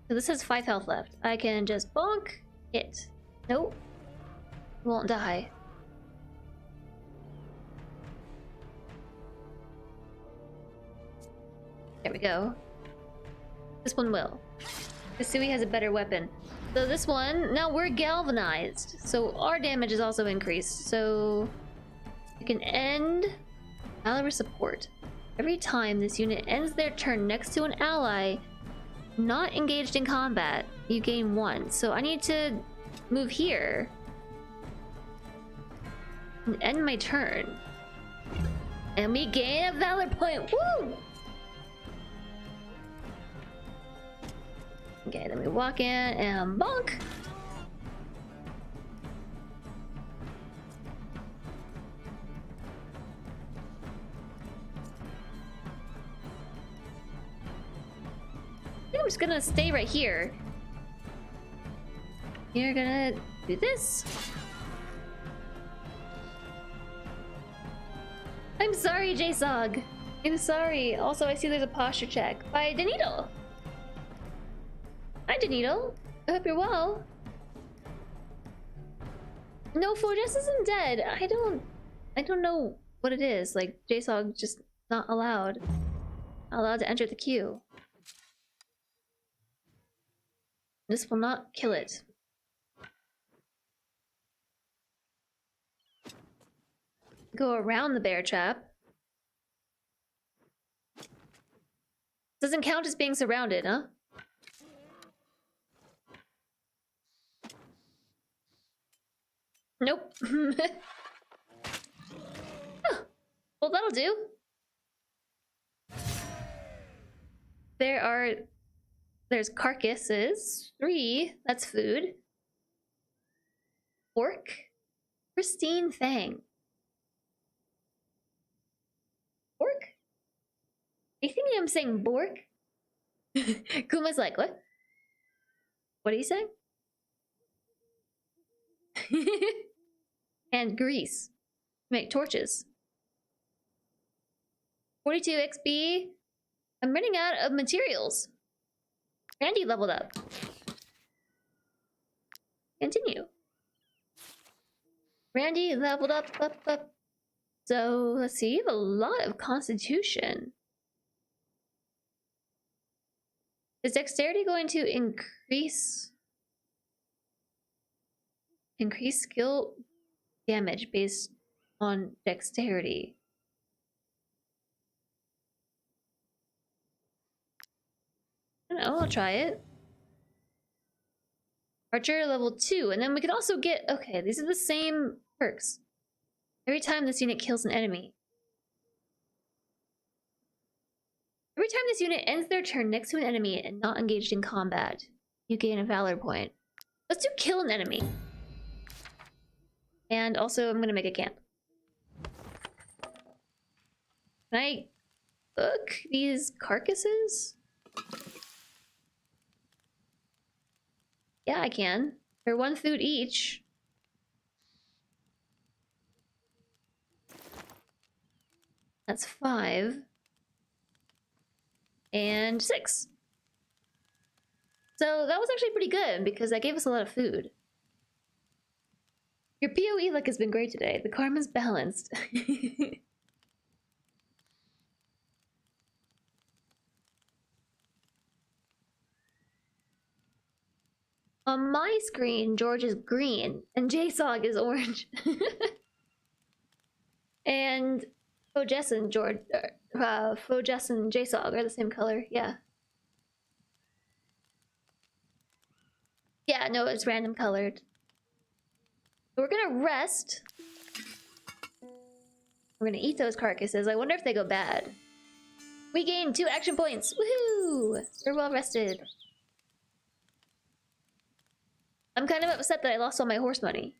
S1: So this has 5 health left. I can just bonk it. Nope. Won't die. There we go. This one will. Kasui has a better weapon. So this one, now we're galvanized. So our damage is also increased. So you can end ally support. Every time this unit ends their turn next to an ally not engaged in combat, you gain 1. So I need to move here and end my turn. And we gain a valor point. Woo! Okay, then we walk in and bonk. I think I'm just gonna stay right here. You're gonna do this. I'm sorry, JSOG. I'm sorry. Also, I see there's a posture check by Danito. Hi, Danito. I hope you're well. No, woahhjess isn't dead. I don't know what it is. Like, JSOG just not allowed. Not allowed to enter the queue. This will not kill it. Go around the bear trap. Doesn't count as being surrounded, huh? Nope. Huh. Well, that'll do. There's carcasses. 3. That's food. Pork. Pristine fang. Pork? You think I'm saying Bork? Kuma's like, what? What are you saying? And grease. Make torches. 42 XP. I'm running out of materials. Randy leveled up. Continue. Randy leveled up. So, let's see, you have a lot of constitution. Is dexterity going to increase skill damage based on dexterity? I don't know, I'll try it. Archer level 2, and then we could also get... Okay, these are the same perks. Every time this unit kills an enemy. Every time this unit ends their turn next to an enemy and not engaged in combat, you gain a valor point. Let's do kill an enemy. And also, I'm gonna make a camp. Can I cook these carcasses? Yeah, I can. They're 1 food each. That's 5. And 6. So that was actually pretty good because that gave us a lot of food. Your PoE luck has been great today. The karma's balanced. On my screen, George is green and JSOG is orange. And woahhjess and woahhjess and JSOG are the same color, yeah. Yeah, no, it's random colored. So we're gonna rest. We're gonna eat those carcasses. I wonder if they go bad. We gained 2 action points. Woohoo! We're well rested. I'm kind of upset that I lost all my horse money.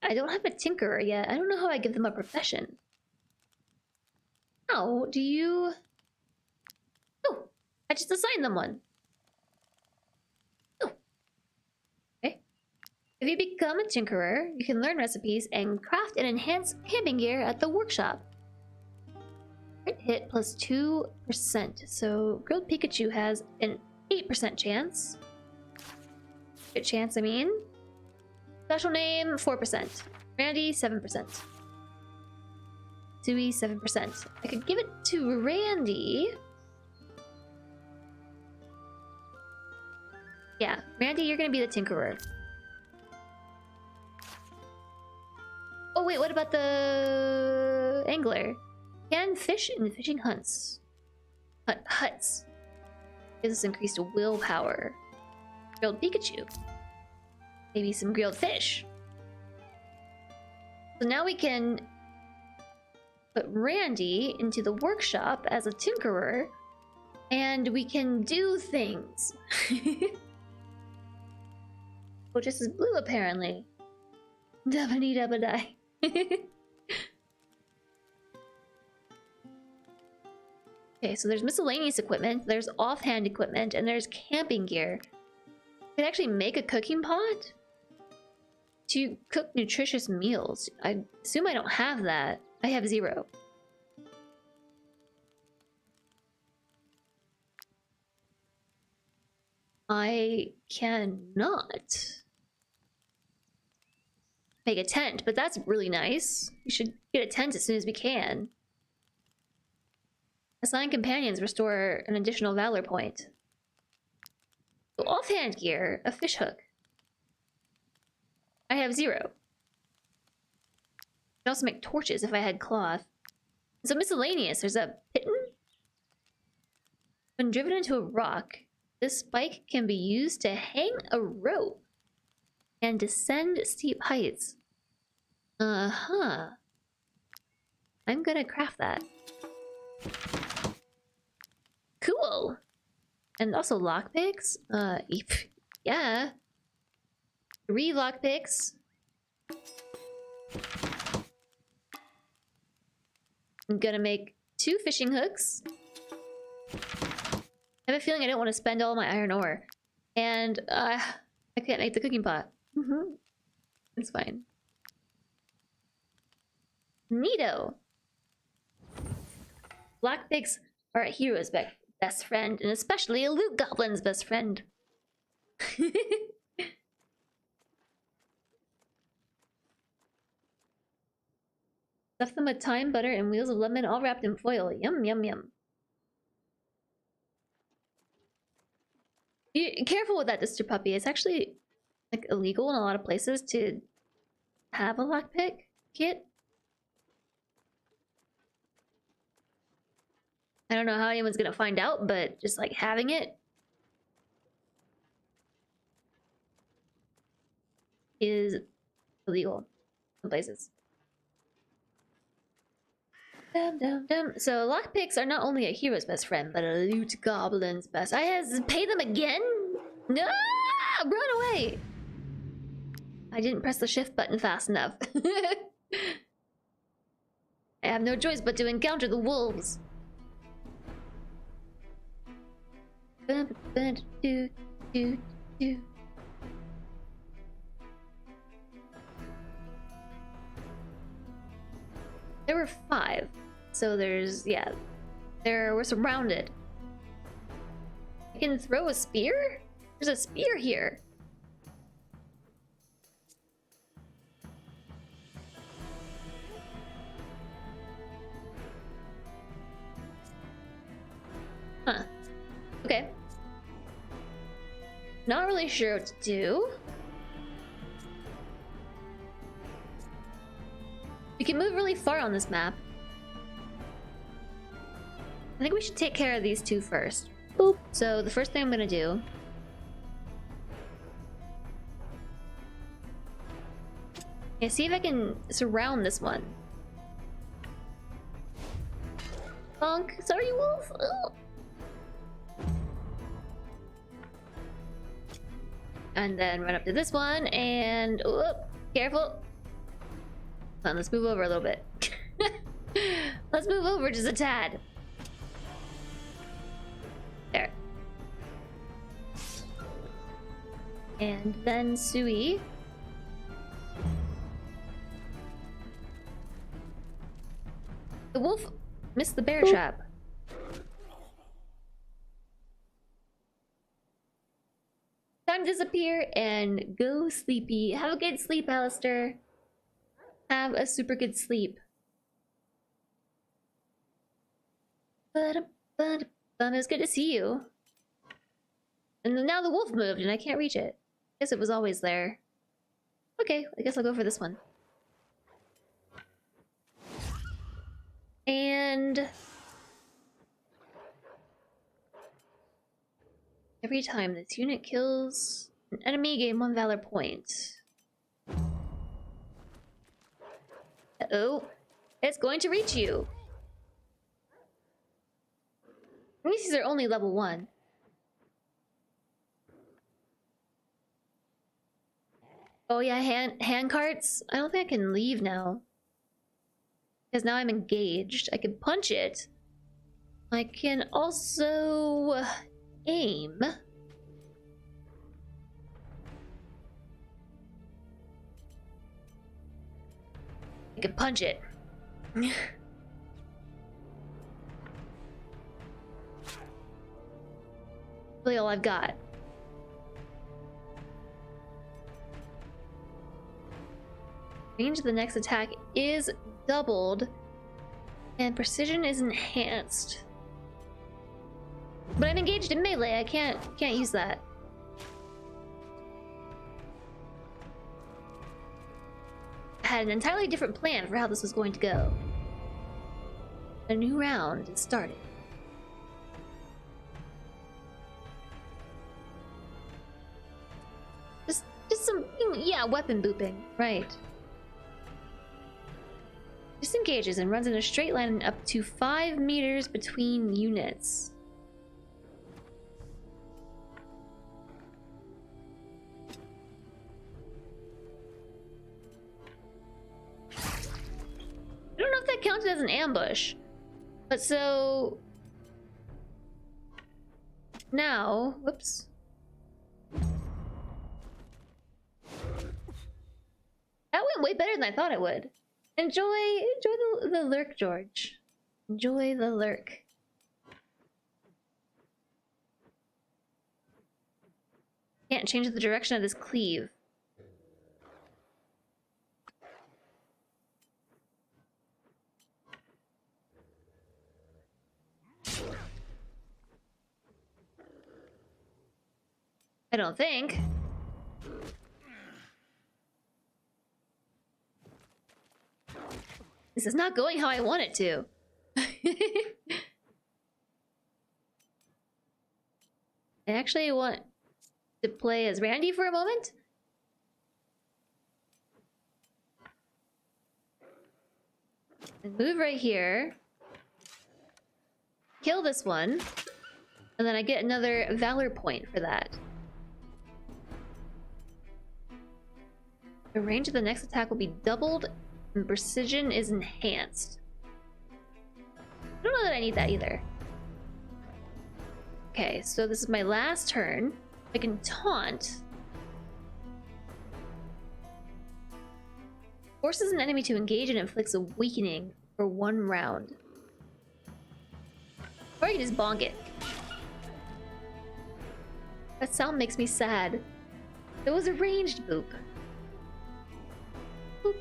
S1: I don't have a tinkerer yet. I don't know how I give them a profession. How do you... Oh, I just assigned them one. Oh. Okay. If you become a tinkerer, you can learn recipes and craft and enhance camping gear at the workshop. Crit hit plus 2%. So Grilled Pikachu has an 8% chance. Crit chance, I mean. Special name, 4%. Randy, 7%. Sui, 7%. I could give it to Randy. Yeah, Randy, you're gonna be the Tinkerer. Oh wait, what about the Angler? Can fish in fishing huts. Huts. Gives us increased willpower. Grilled Pikachu. Maybe some grilled fish. So now we can put Randy into the workshop as a tinkerer, and we can do things. Oh, just is blue apparently. Dabba-dee dabba-die. Okay, so there's miscellaneous equipment, there's offhand equipment, and there's camping gear. I could actually make a cooking pot to cook nutritious meals. I assume I don't have that. I have 0. I cannot make a tent, but that's really nice. We should get a tent as soon as we can. Assign companions restore an additional valor point. So offhand gear, a fish hook. I have 0. I could also make torches if I had cloth. So miscellaneous, there's a pitten. When driven into a rock, this spike can be used to hang a rope and descend steep heights. Uh-huh. I'm gonna craft that. Cool! And also lockpicks? Yeah. 3 lockpicks. I'm gonna make 2 fishing hooks. I have a feeling I don't want to spend all my iron ore. And I can't make the cooking pot. It's fine. Neato! Lockpicks are a hero's best friend, and especially a loot goblin's best friend. Stuff them with thyme, butter, and wheels of lemon, all wrapped in foil. Yum, yum, yum. Be careful with that, Mr. Puppy. It's actually like illegal in a lot of places to have a lockpick kit. I don't know how anyone's gonna find out, but just like having it is illegal in places. So lockpicks are not only a hero's best friend, but a loot goblin's best. I has to pay them again? No! Run away! I didn't press the shift button fast enough. I have no choice but to encounter the wolves. There were 5. So there's, yeah. We're surrounded. I can throw a spear? There's a spear here. Huh. Okay. Not really sure what to do. We can move really far on this map. I think we should take care of these 2 first. Boop. So the first thing I'm gonna do is see if I can surround this one. Bonk. Sorry, wolf. Ugh. And then run up to this one and careful. Come on, let's move over a little bit. Let's move over just a tad. There. And then Sui. The wolf missed the bear trap. Time to disappear and go sleepy. Have a good sleep, Alistair. Have a super good sleep. It was good to see you. And now the wolf moved and I can't reach it. Guess it was always there. Okay, I guess I'll go for this one. And every time this unit kills an enemy, gain 1 valor point. Uh-oh. It's going to reach you. At least these are only level 1. Oh yeah, hand carts? I don't think I can leave now. Because now I'm engaged. I can punch it. I can also aim. I can punch it. Really all I've got. Range of the next attack is doubled and precision is enhanced. But I'm engaged in melee. I can't use that. I had an entirely different plan for how this was going to go. A new round is started. Just some, yeah, weapon booping, right. Disengages and runs in a straight line up to 5 meters between units. I don't know if that counted as an ambush. But so now, whoops. That went way better than I thought it would. Enjoy the lurk, George. Enjoy the lurk. Can't change the direction of this cleave. I don't think. This is not going how I want it to. I actually want to play as Randy for a moment. And move right here. Kill this one. And then I get another Valor point for that. The range of the next attack will be doubled and precision is enhanced. I don't know that I need that either. Okay, so this is my last turn. I can taunt. Forces an enemy to engage and inflicts a weakening for 1 round. Or I can just bonk it. That sound makes me sad. It was a ranged boop. Boop.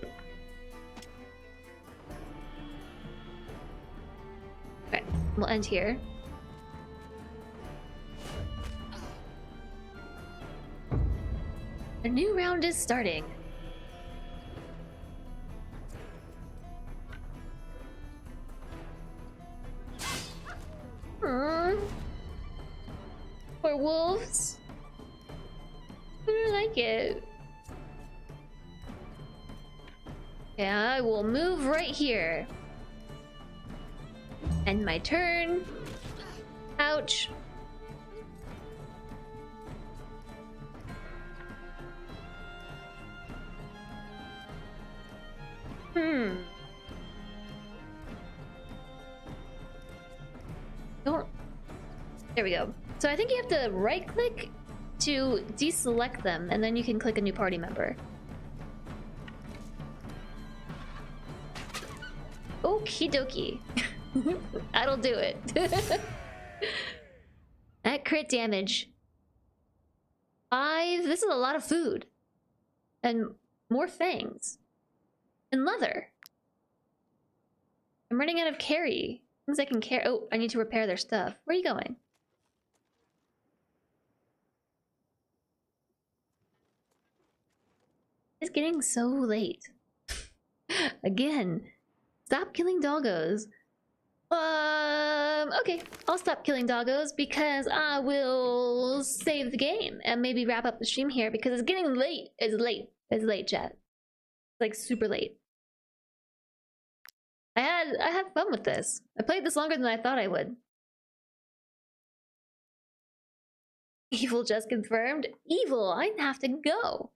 S1: Okay, we'll end here. A new round is starting. Poor wolves. I don't like it. Yeah, I will move right here. End my turn. Ouch. Don't. There we go. So I think you have to right click to deselect them, and then you can click a new party member. Okie dokie. That'll do it. That crit damage. 5. This is a lot of food. And more fangs. And leather. I'm running out of carry. Things I can carry. Oh, I need to repair their stuff. Where are you going? It's getting so late. Again. Stop killing doggos. Okay. I'll stop killing doggos because I will save the game and maybe wrap up the stream here because it's getting late. It's late. It's late, chat. It's like super late. I had fun with this. I played this longer than I thought I would. Evil just confirmed. Evil, I have to go.